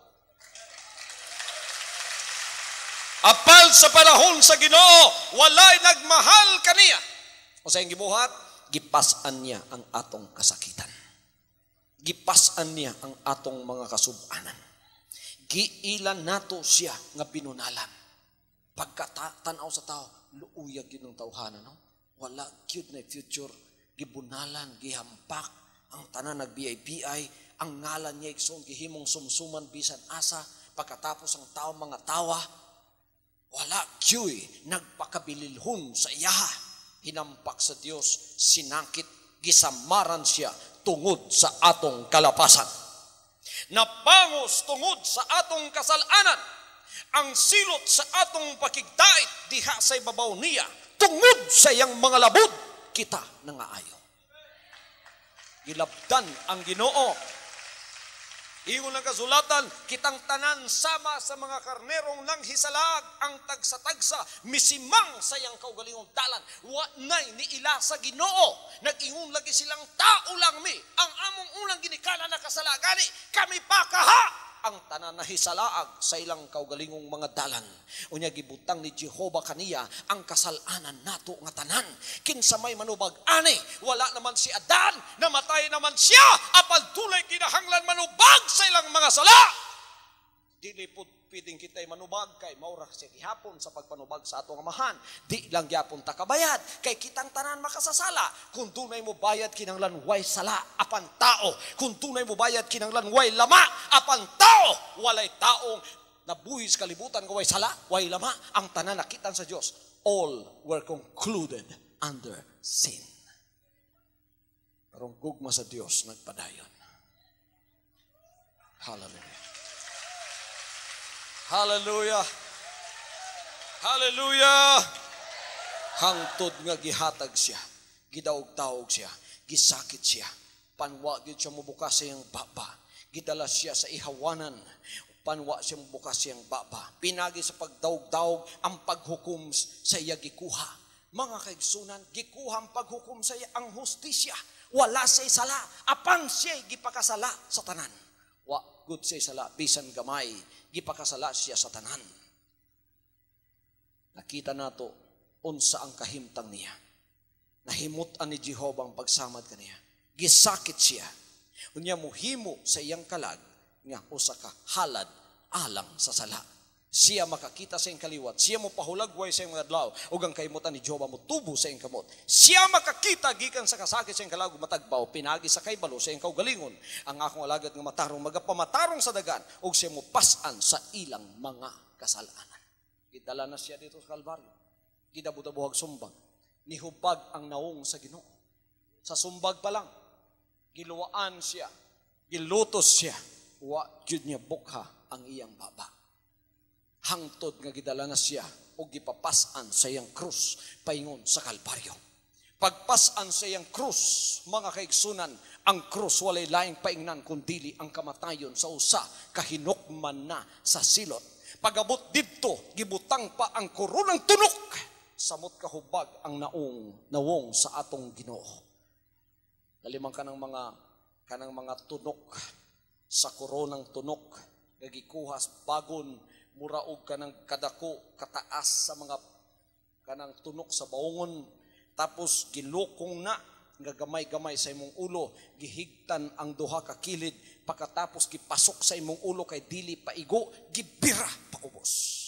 Apal sa panahon sa Ginoo, walay nagmahal kaniya. O sa iyang gibuhat, gipasan niya ang atong kasakitan. Gipasan niya ang atong mga kasubanan. Giilan nato siya nga binunalan. Pagkatanaw sa tao, luuyag yun ng tawhana, no? Wala cute na future. Gibunalan, gihampak, ang tanan nag-BIPI, ang ngalan niya igsoon, gihimong sumsuman bisan asa, pagkatapos ang tao mga tawa, wala kyoy nagpakabililhon sa iyaha. Hinampak sa Diyos, sinakit, gisamaran siya tungod sa atong kalapasan. Napangos tungod sa atong kasalanan. Ang silot sa atong pakigdait diha sa ibabaw niya, tungod sa iyang mga labod, kita nangaayo. Gilabdan ang Ginoo. Ingon ang kasulatan, kitang tanan sama sa mga karnerong nang hisalag, ang tagsa-tagsa, misimang sa iyang kaugalingong dalan. Wa nay ni ila sa Ginoo. Nag-ingon lagi silang tao lang mi. Ang among unang ginikana na kasalagani, kami pa kaha. Ang tanan na hisalaag sa ilang kaugalingong mga dalan. Unya gibutang ni Jehova kaniya ang kasalanan nato nga tanan. Kinsa may manubag ani, wala naman si Adan, namatay naman siya, apal tulay kinahanglan manubag sa ilang mga sala. Dili pud piding kitay manubag kay maura siya gihapon sa pagpanubag sa atong amahan. Di lang gyapon ta kabayad kay kitang tanan makasasala. Kung dunay mo bayad kinahanglan way sala apan tao. Kung dunay mo bayad kinahanglan way lama apan tao. Walay taong nabuhis kalibutan nga way sala, way lama. Ang tanan nakitan sa Dios, all were concluded under sin. Karong gugma sa Dios nagpadayon. Hallelujah. Hallelujah. Hallelujah. Hangtod nga gihatag siya, gidaog-daog siya, gisakit siya, panwa gyud siya mubukas sa iyang baba, gidala siya sa ihawanan, Panwa siyang bukas siyang baba. Pinagi sa pagdaog-daog ang paghukom sa iya gikuha. Mga kaigsunan, gikuha ang paghukom sa iya ang hustisya. Wala siya sala. Apan siya gipakasala sa tanan. Wa good siya sala. Bisan gamay, gipakasala siya sa tanan. Nakita nato unsa ang kahimtang niya. Nahimutan ni Jehovah ang pagsamad kaniya. Gisakit siya. Unya muhimo sa iyang kalag nga usa ka halad alang sa sala. Siya makakita sa iyang kaliwat. Siya mo pahulagway sa iyang mga adlaw. Ug ang kahimutan ni Jehovah mo tubo sa iyang kamot. Siya makakita gikan sa kasakit sa iyang kalag ug matagbaw. Pinagi sa kaybalo sa iyang kaugalingon. Ang akong alagad nga matarong magapamatarong sa dagan. Ug siya mo pasan sa ilang mga kasalanan. Gidala na siya dito sa Kalbaryo. Gidabu-dabuhag sumbag. Nihubag ang naong sa Ginoo. Sa sumbag pa lang, giluwaan siya. Gilutos siya. Wa jud niya bukha ang iyang baba. Hangtod nga gidala na siya o gipapasan sa iyang krus paingon sa Kalbaryo. Pagpasan sa iyang krus, mga kaigsunan, ang krus walay laing paingnan kundili ang kamatayon sa usa kahinukman na sa silot. Pagabot didto, gibutang pa ang koronang tunok. Samot kahubag ang nawong sa atong Ginoo. Nalimang kanang mga tunok sa koronang tunok gagikuhas bagon muraog kanang kadako kataas sa mga kanang tunok sa baongon tapos gilukong na gagamay-gamay sa imong ulo gihigtan ang duha ka kilid pagkatapos gipasok sa imong ulo kay dili paigo gibira paubos.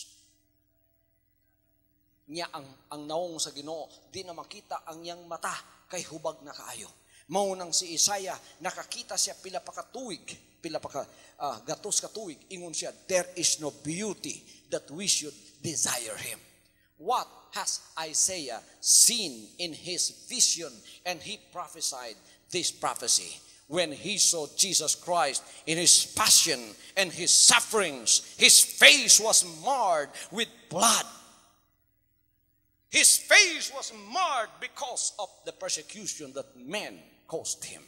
Niya ang naong sa Ginoo di na makita ang iyang mata kay hubag na kaayo. Mao nang si Isaiah nakakita siya pila pa katuig, pila pa gatos katuig, ingon siya, there is no beauty that we should desire him. What has Isaiah seen in his vision? And he prophesied this prophecy when he saw Jesus Christ in his passion and his sufferings. His face was marred with blood. His face was marred because of the persecution that men caused him.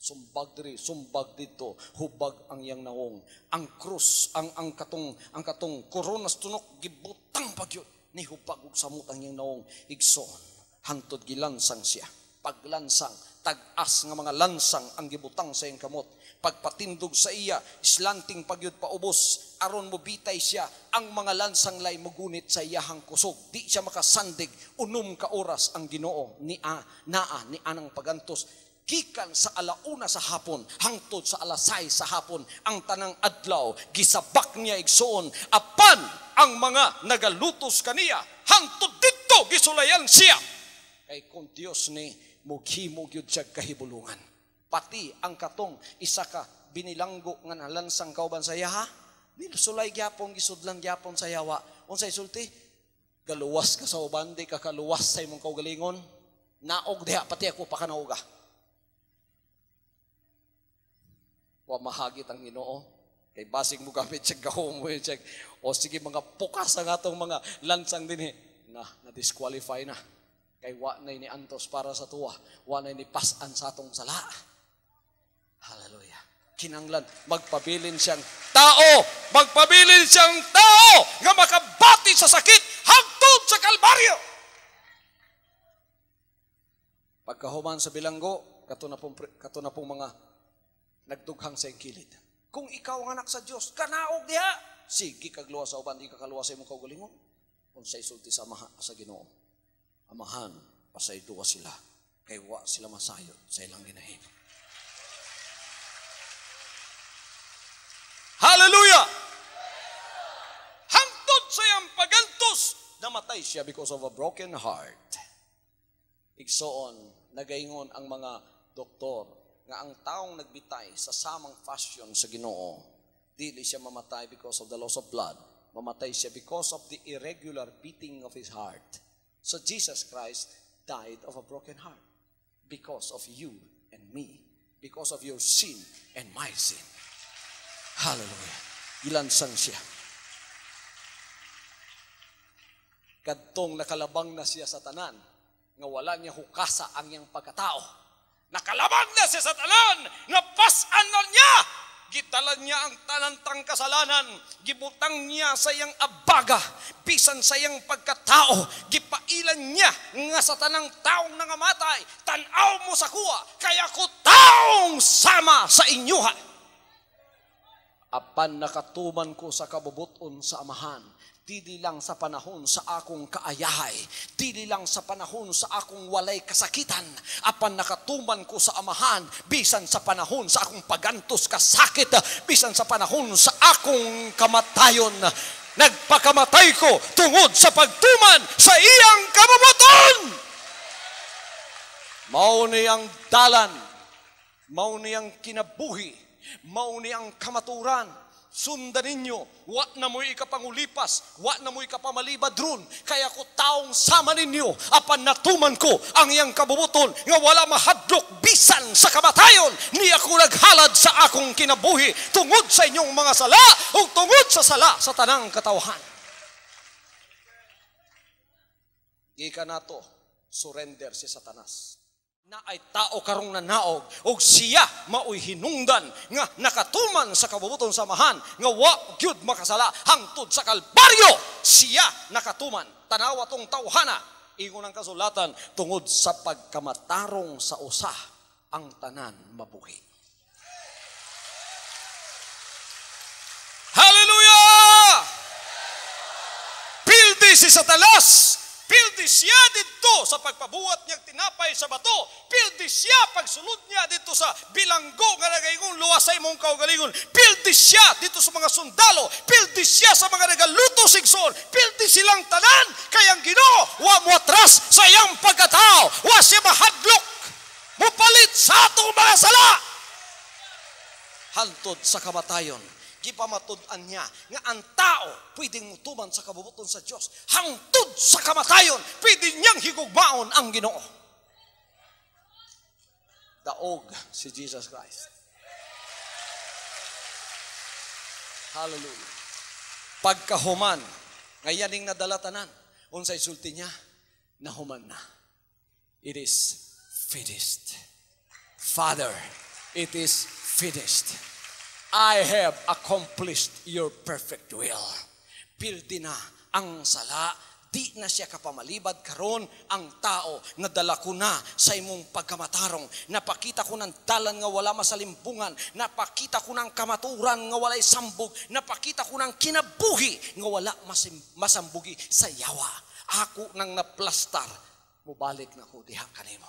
Sumbag diri, sumbag dito, hubag ang iyang naong. Ang krus, ang katong koronas tunok gibutang pagyud ni hubag ug samot ang iyang naong igsoon. Hangtod gilansang siya. Paglansang, tag-as nga mga lansang ang gibutang sa iyang kamot. Pagpatindog sa iya, islanting pagyud paubos, aron mo bitay siya, ang mga lansang lay mugunit sa iyahang kusog. Di siya makasandig, unom ka oras ang Ginoo ni anang pagantos. Gikan sa alauna sa hapon, hangtod sa alasay sa hapon, ang tanang adlaw, gisabak niya igsoon, apan ang mga nagalutos kaniya, hangtod dito gisulayan siya. Kay kung Dios ni mughimo gyud siya kahibulungan. Pati ang katong isa ka binilanggo nga nalansang kauban sa yaha, sulay gyapon gisudlan gyapon sa yawa. Unsay sulti? Galuwas ka sa uban, di ka kaluwas sa imong kaugalingon. Naog diha pati ako pa kanauga. Wa mahagit ang Ginoo. Kay basig mo gamit siya gahom mo check. O sige mga pukas ang atong mga lansang dinhi. Na-disqualify na. Kay wa na ni antos para sa tuwa. Wa na ni pasan sa atong sala. Hallelujah. Kinanglan, magpabilin siyang tao. Magpabilin siyang tao nga makabati sa sakit hangtod sa Kalbaryo. Pagkahuman sa bilanggo, kato na pong mga nagdughang sa kilid. Kung ikaw ang anak sa Diyos, kanaog diha. Sige, kagluwas sa uban, di kakaluwas sa imong kaugalingon. Kung sa isulti sa Ginoo, amahan, pasay duwa sila. Kay wa sila masayod sa ilang ginahimo. Hallelujah! Hangtod sa iyang pagantos, namatay siya because of a broken heart. Igsoon, nagaingon ang mga doktor nga ang taong nagbitay sa samang fashion sa Ginoo, dili siya mamatay because of the loss of blood. Mamatay siya because of the irregular beating of his heart. So Jesus Christ died of a broken heart because of you and me, because of your sin and my sin. Hallelujah. Ilansang siya. Kadtong nakalabang na siya sa tanan, nga wala niya hukasa ang iyang pagkatao. Nakalabang na siya sa tanan, nga pasan na niya, gidala niya ang tanantang kasalanan, gibutang niya sa iyang abaga, bisan sa iyang pagkatao, gipailan niya nga sa tanang taong nangamatay, tanaw mo sa kuwa, kaya ko taong sama sa inyuha. Apan nakatuman ko sa kabubuton sa amahan, dili lang sa panahon sa akong kaayahay, dili lang sa panahon sa akong walay kasakitan, apan nakatuman ko sa amahan, bisan sa panahon sa akong pagantos kasakit, bisan sa panahon sa akong kamatayon. Nagpakamatay ko tungod sa pagtuman sa iyang kabubuton. Mao niyang dalan, mao niyang kinabuhi, mao niyang kamaturan. Sundan ninyo, wa na mo'y ikapangulipas, wa na mo'y ikapamalibad ron, kaya ko taong sama ninyo, apan natuman ko ang iyang kabubuton, nga wala mahadlok bisan sa kamatayon, ni ako naghalad sa akong kinabuhi, tungod sa inyong mga sala, o tungod sa sala sa tanang katawhan. Ika na to, surrender si Satanas. Na ay tao karong nanaog, o siya mao'y hinungdan nga nakatuman sa kabubuton samahan, nga wa gyud makasala hangtod sa Kalbaryo. Siya nakatuman, tanawa tong tawhana, ingon ang kasulatan, tungod sa pagkamatarong sa usa, ang tanan mabuhi. Hallelujah! Pildi si Satanas, pildi siya dito sa pagpabuhat niyang tinapay sa bato. Pildi siya pagsulod niya dito sa bilanggo nga nagaingon luwasay mong kaugalingon. Pildi siya dito sa mga sundalo. Pildi siya sa mga nagaluto sigson. Pildi silang tanan. Kayang Ginoo wa mo atras sa iyang pagkatao. Wa siya mahadlok. Mupalit sa atong mga sala. Hantod sa kamatayon. Gipamatud-an niya nga ang tao pwedeng mutuman sa kabubuton sa Diyos, hangtod sa kamatayon pwede niyang higugmaon ang Ginoo. Daog si Jesus Christ. Hallelujah. Pagkahuman ngayaning nadalatanan, unsay sulti niya, nahuman na. It is finished. Father, it is finished. I have accomplished your perfect will. Pildi na ang sala, di na siya kapamalibad karon ang tao, nadala ko na sa imong pagkamatarong, napakita ko ng dalan nga wala masalimbungan, napakita ko ng kamaturan nga walay sambog, napakita ko ng kinabuhi nga wala masambugi sa yawa. Ako nang naplastar, mubalik na ko diha kanimo.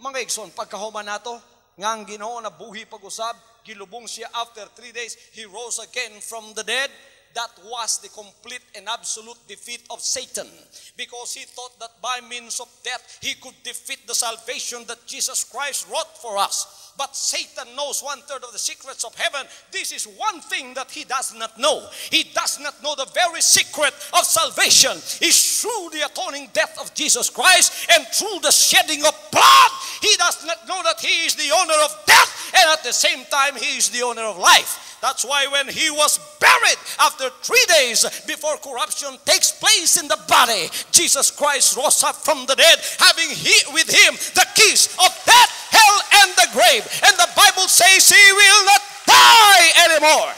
Mga igsoon, pagkahuman nato, nga ang Ginoo na buhi pag-usab, gilubong siya after 3 days, he rose again from the dead. That was the complete and absolute defeat of Satan, because he thought that by means of death he could defeat the salvation that Jesus Christ wrought for us. But Satan knows 1/3 of the secrets of heaven. This is one thing that he does not know. He does not know the very secret of salvation is through the atoning death of Jesus Christ and through the shedding of blood. He does not know that he is the owner of death, and at the same time he is the owner of life. That's why when he was buried after 3 days before corruption takes place in the body, Jesus Christ rose up from the dead, having with him the keys of death, hell, and the grave. And the Bible says he will not die anymore.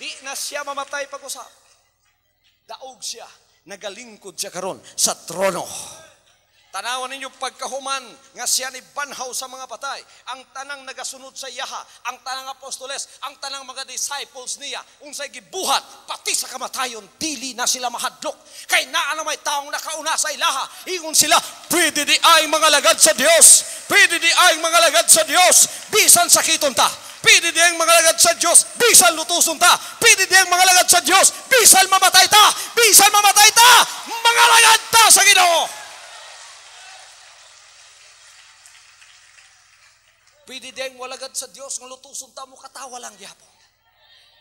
Di na siya mamatay pag-usap. Daog siya, nagalingkod siya karon sa trono. Tanawan ninyo pagkahuman nga siya ni banhaw sa mga patay, ang tanang nagasunod sa iyaha, ang tanang apostoles, ang tanang mga disciples niya, unsay gibuhat pati sa kamatayon, dili na sila mahadlok. Kay naa na may taong nakauna sa ilaha, ingon sila, pwede di ay mga lagad sa Dios, pwede di ay mga lagad sa Dios, bisan sakiton ta. Pwede di ang mga lagad sa Diyos, bisan lutuson ta. Pwede di ang mga lagad sa Diyos, bisan mamatay ta. Bisan mamatay ta, mga lagad ta sa Ginoo. Pwede di ang walagad sa Diyos ng lutuson ta mo katawa lang yapon.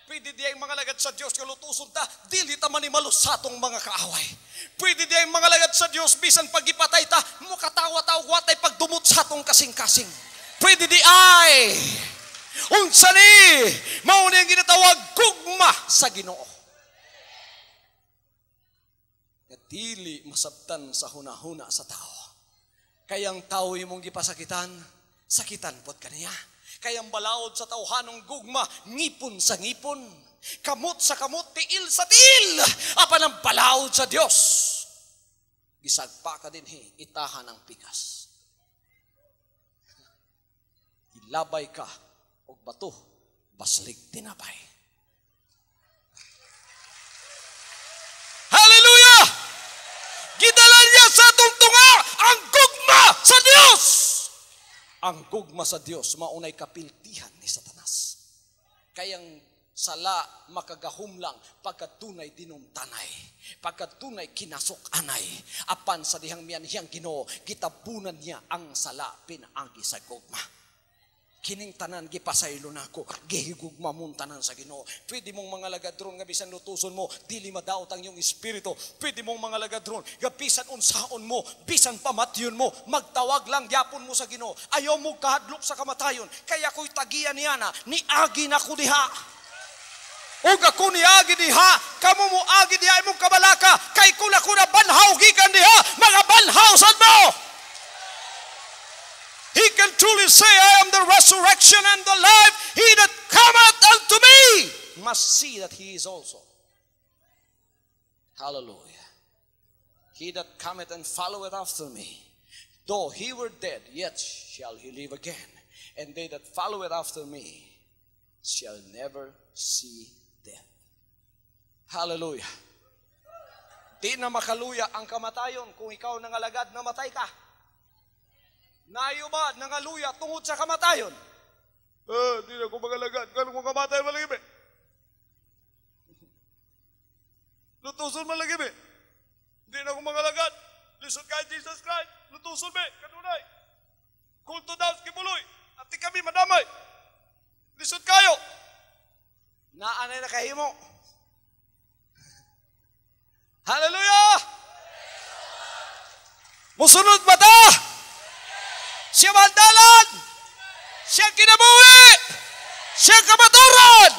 Pwede di ang mga lagad sa Diyos ng lutuson ta dili ta manimalos sa atong mga kaaway. Pwede di ang mga lagad sa Diyos bisan pagipatay ta mo katawa ta og watay pagdumot sa atong kasing-kasing. Pwede di ay unsa ni mao ni ang ginatawag gugma sa Ginoo. Nga dili masabtan sa hunahuna sa tao. Kayang tao imong gipasakitan, sakitan pot kaniya. Kayang balaod sa tawhanong gugma, ngipon sa ngipon, kamot sa kamot, tiil sa tiil, apan ang balaod sa Dios. Gisagpa ka din itahan ang pikas. Ilabay ka og bato, baslig tinapay. Hallelujah! Gidala niya sa atong tunga ang gugma sa Dios. Ang gugma sa Dios maunay kapiltihan ni Satanas. Kayang sala makagahumlang pagkatunay dinumtanay, pagkatunay kinasok-anay, apan sa dihang miyanhiyang Ginoo gitabunan niya ang sala pinaagi sa gugma. Kining tanan gipasaylo nako, gihigugma mong tanan sa Ginoo. Pwede mong mga lagadron nga bisan lutuson mo, dili madaot ang iyong espiritu. Pwede mong mga lagadron nga bisan unsaon mo, bisan pamatyon mo, magtawag lang gyapon mo sa Ginoo. Ayaw mo kahadlok sa kamatayon. Kaya ko'y tagian niya na, niagi na ko diha. Ug ako niagi diha, kamo mo agi diha imong kabalaka, kay kuna banhaw gikan diha, mga banhaw sad mo. He can truly say, I am the resurrection and the life. He that cometh unto me must see that he is also. Hallelujah. He that cometh and followeth after me, though he were dead, yet shall he live again. And they that followeth after me shall never see death. Hallelujah. Di na makaluya ang kamatayon kung ikaw nangalagad na matay ka. Nayo ba nangaluya tungod sa kamatayon? Di na ko magalagad. Ganun ko kamatay malagim eh. Lutuson malagim eh. Di na ko magalagad. Lisod kay Jesus Christ. Lutuson me. Kanunay. Kulto daw sa kibuloy. At di kami madamay. Lisod kayo. Naanay na kahimo. Hallelujah! Musunod ba ta? Siya mandalan, siya kinabuhi, siya kamaturan.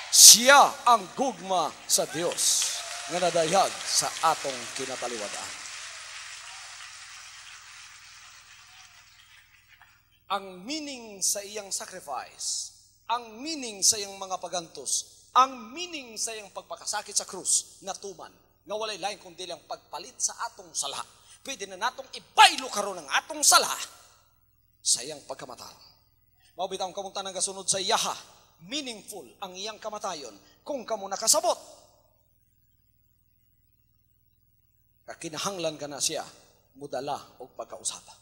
Siya ang gugma sa Dios nga nadayag sa atong kinataliwadaan. Ang meaning sa iyang sacrifice, ang meaning sa iyang mga pagantos, ang meaning sa iyang pagpakasakit sa krus, natuman, nga walay lain kundi ang pagpalit sa atong sala. Pwede na natong ibaylo karon ang atong sala sa iyang pagkamatayon. Mabitaw kamong tanang kasunod sa iyaha, meaningful ang iyang kamatayon kung kamo nakasabot. Kakinahanglan ka na siya, mudala o pagkausapa.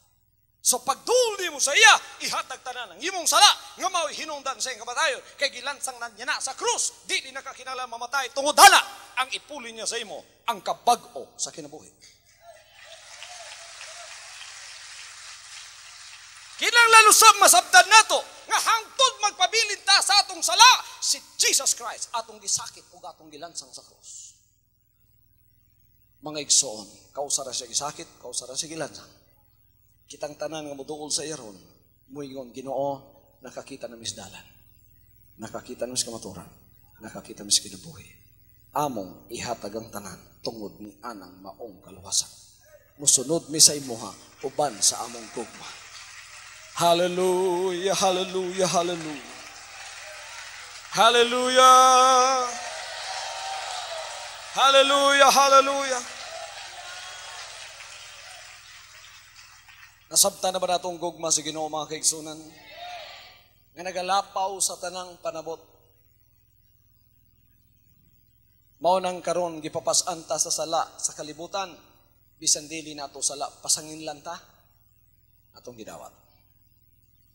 So pagduli mo sa iya, ihatag tanan ang imong sala, nga mao'y hinungdan sa iyang kamatayon, kay gilansang na niya na sa krus, di na kakinahanglan mamatay, tungod hala, ang ipuli niya sa imo, ang kabag-o sa kinabuhi. Kinahanglan usab masabtan nato nga hangtod magpabilin ta sa atong sala si Jesus Christ atong gisakit ug atong gilansang sa krus. Mga igsoon, kausara siya gisakit, kausara siya gilansang. Kitang tanan nga moduol sa iron, muingon Ginoo, nakakita na misdalan. Nakakita na mis kamaturan, nakakita mis kinabuhi. Among ihatag ang tanan tungod ni anang maong kaluwasan. Musunod mi sa imuha uban sa among gugma. Hallelujah, hallelujah, hallelujah. Hallelujah. Hallelujah, hallelujah. Nasabta na ba natong gugma sa Ginoo mga kaigsunan? Nga nagalapaw sa tanang panabot. Mao nang karon gipapas-an ta sa sala sa kalibutan, bisan dili nato sala pasangin lang ta atong gidawat.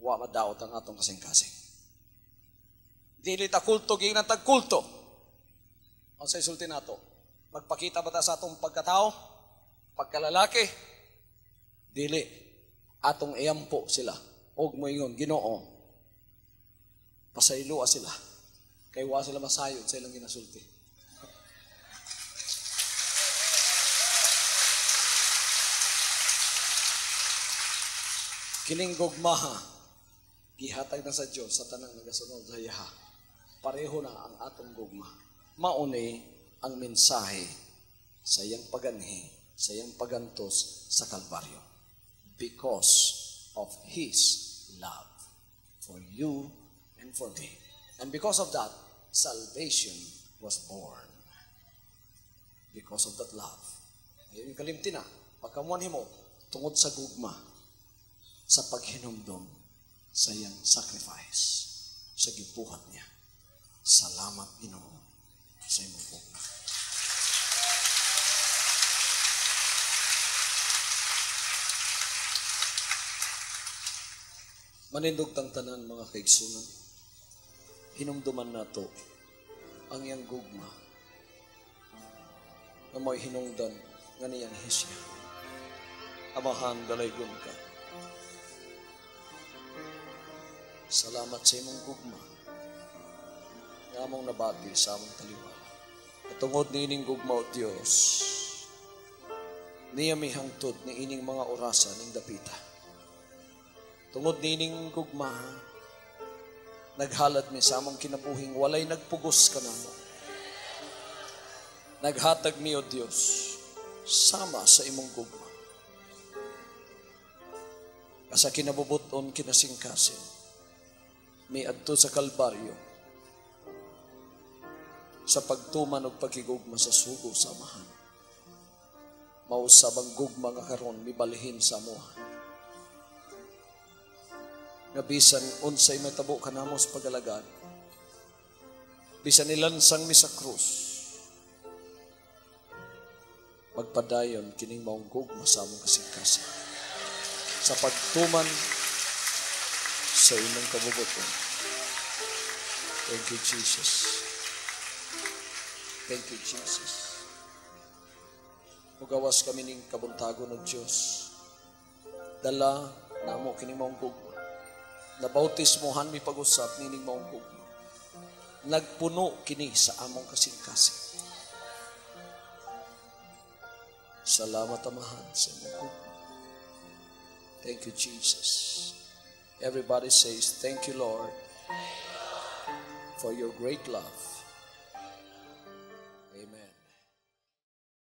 Wa madaot ang atong kasing-kasing. Dili ta kulto ginan tag kulto. Ang sa isulti nato, magpakita ba ta sa atong pagkatao, pagkalalaki? Dili, atong iyampo sila. Og moingon Ginoo, pasayloa sila. Kay wa sila masayod sa ilang ginasulti. Kining gugmaha, gihatag na sa Diyos sa tanang nagasunod sa iyaha. Pareho na ang atong gugma. Mauni ang mensahe sa iyang paganhi, sa iyang pagantos sa Kalbaryo. Because of His love for you and for me. And because of that, salvation was born. Because of that love. Ngayon yung kalimti na, pagkamuan mo, tungod sa gugma, sa paghinumdom, sa iyang sacrifice, sa gibuhat niya. Salamat, Ginoo, sa imong gugma. Manindog tang tanan, mga kaigsunan. Hinumduman nato ang iyang gugma na may hinungdan nga niyang hisya. Amahan, dalaygon ka. Salamat sa imong gugma nga among nabati sa among taliwala. At tungod ni ining gugma o Diyos, niya may hangtod ni ining mga orasan ng dapita. Tungod ni ining gugma, naghalad mi sa among kinabuhing walay nagpugos ka namo. Naghatag mi o Diyos sama sa imong gugma. Asa kinabubuton kinasingkasin, mi adto sa Kalbaryo, sa pagtuman og pagigugma sa sugo sa amahan. Mausab ang gugma nga karon mibalhin sa amuha. Nga bisan unsay matabo kanamo sa pagalagad, bisan nilansang mi sa krus, magpadayon kining maong gugma sa among kasingkasan sa pagtuman sa imong kabubuton. Thank you, Jesus. Thank you, Jesus. Mugawas kami ning kabuntagon ng Diyos. Dala namo kining maong gugma. Nabautismohan mi pag-usap nining maong gugma. Nagpuno kini sa among kasingkasan. Salamat, Amahan, sa imong gugma. Thank you, Jesus. Everybody says, thank you, Lord, for your great love. Amen.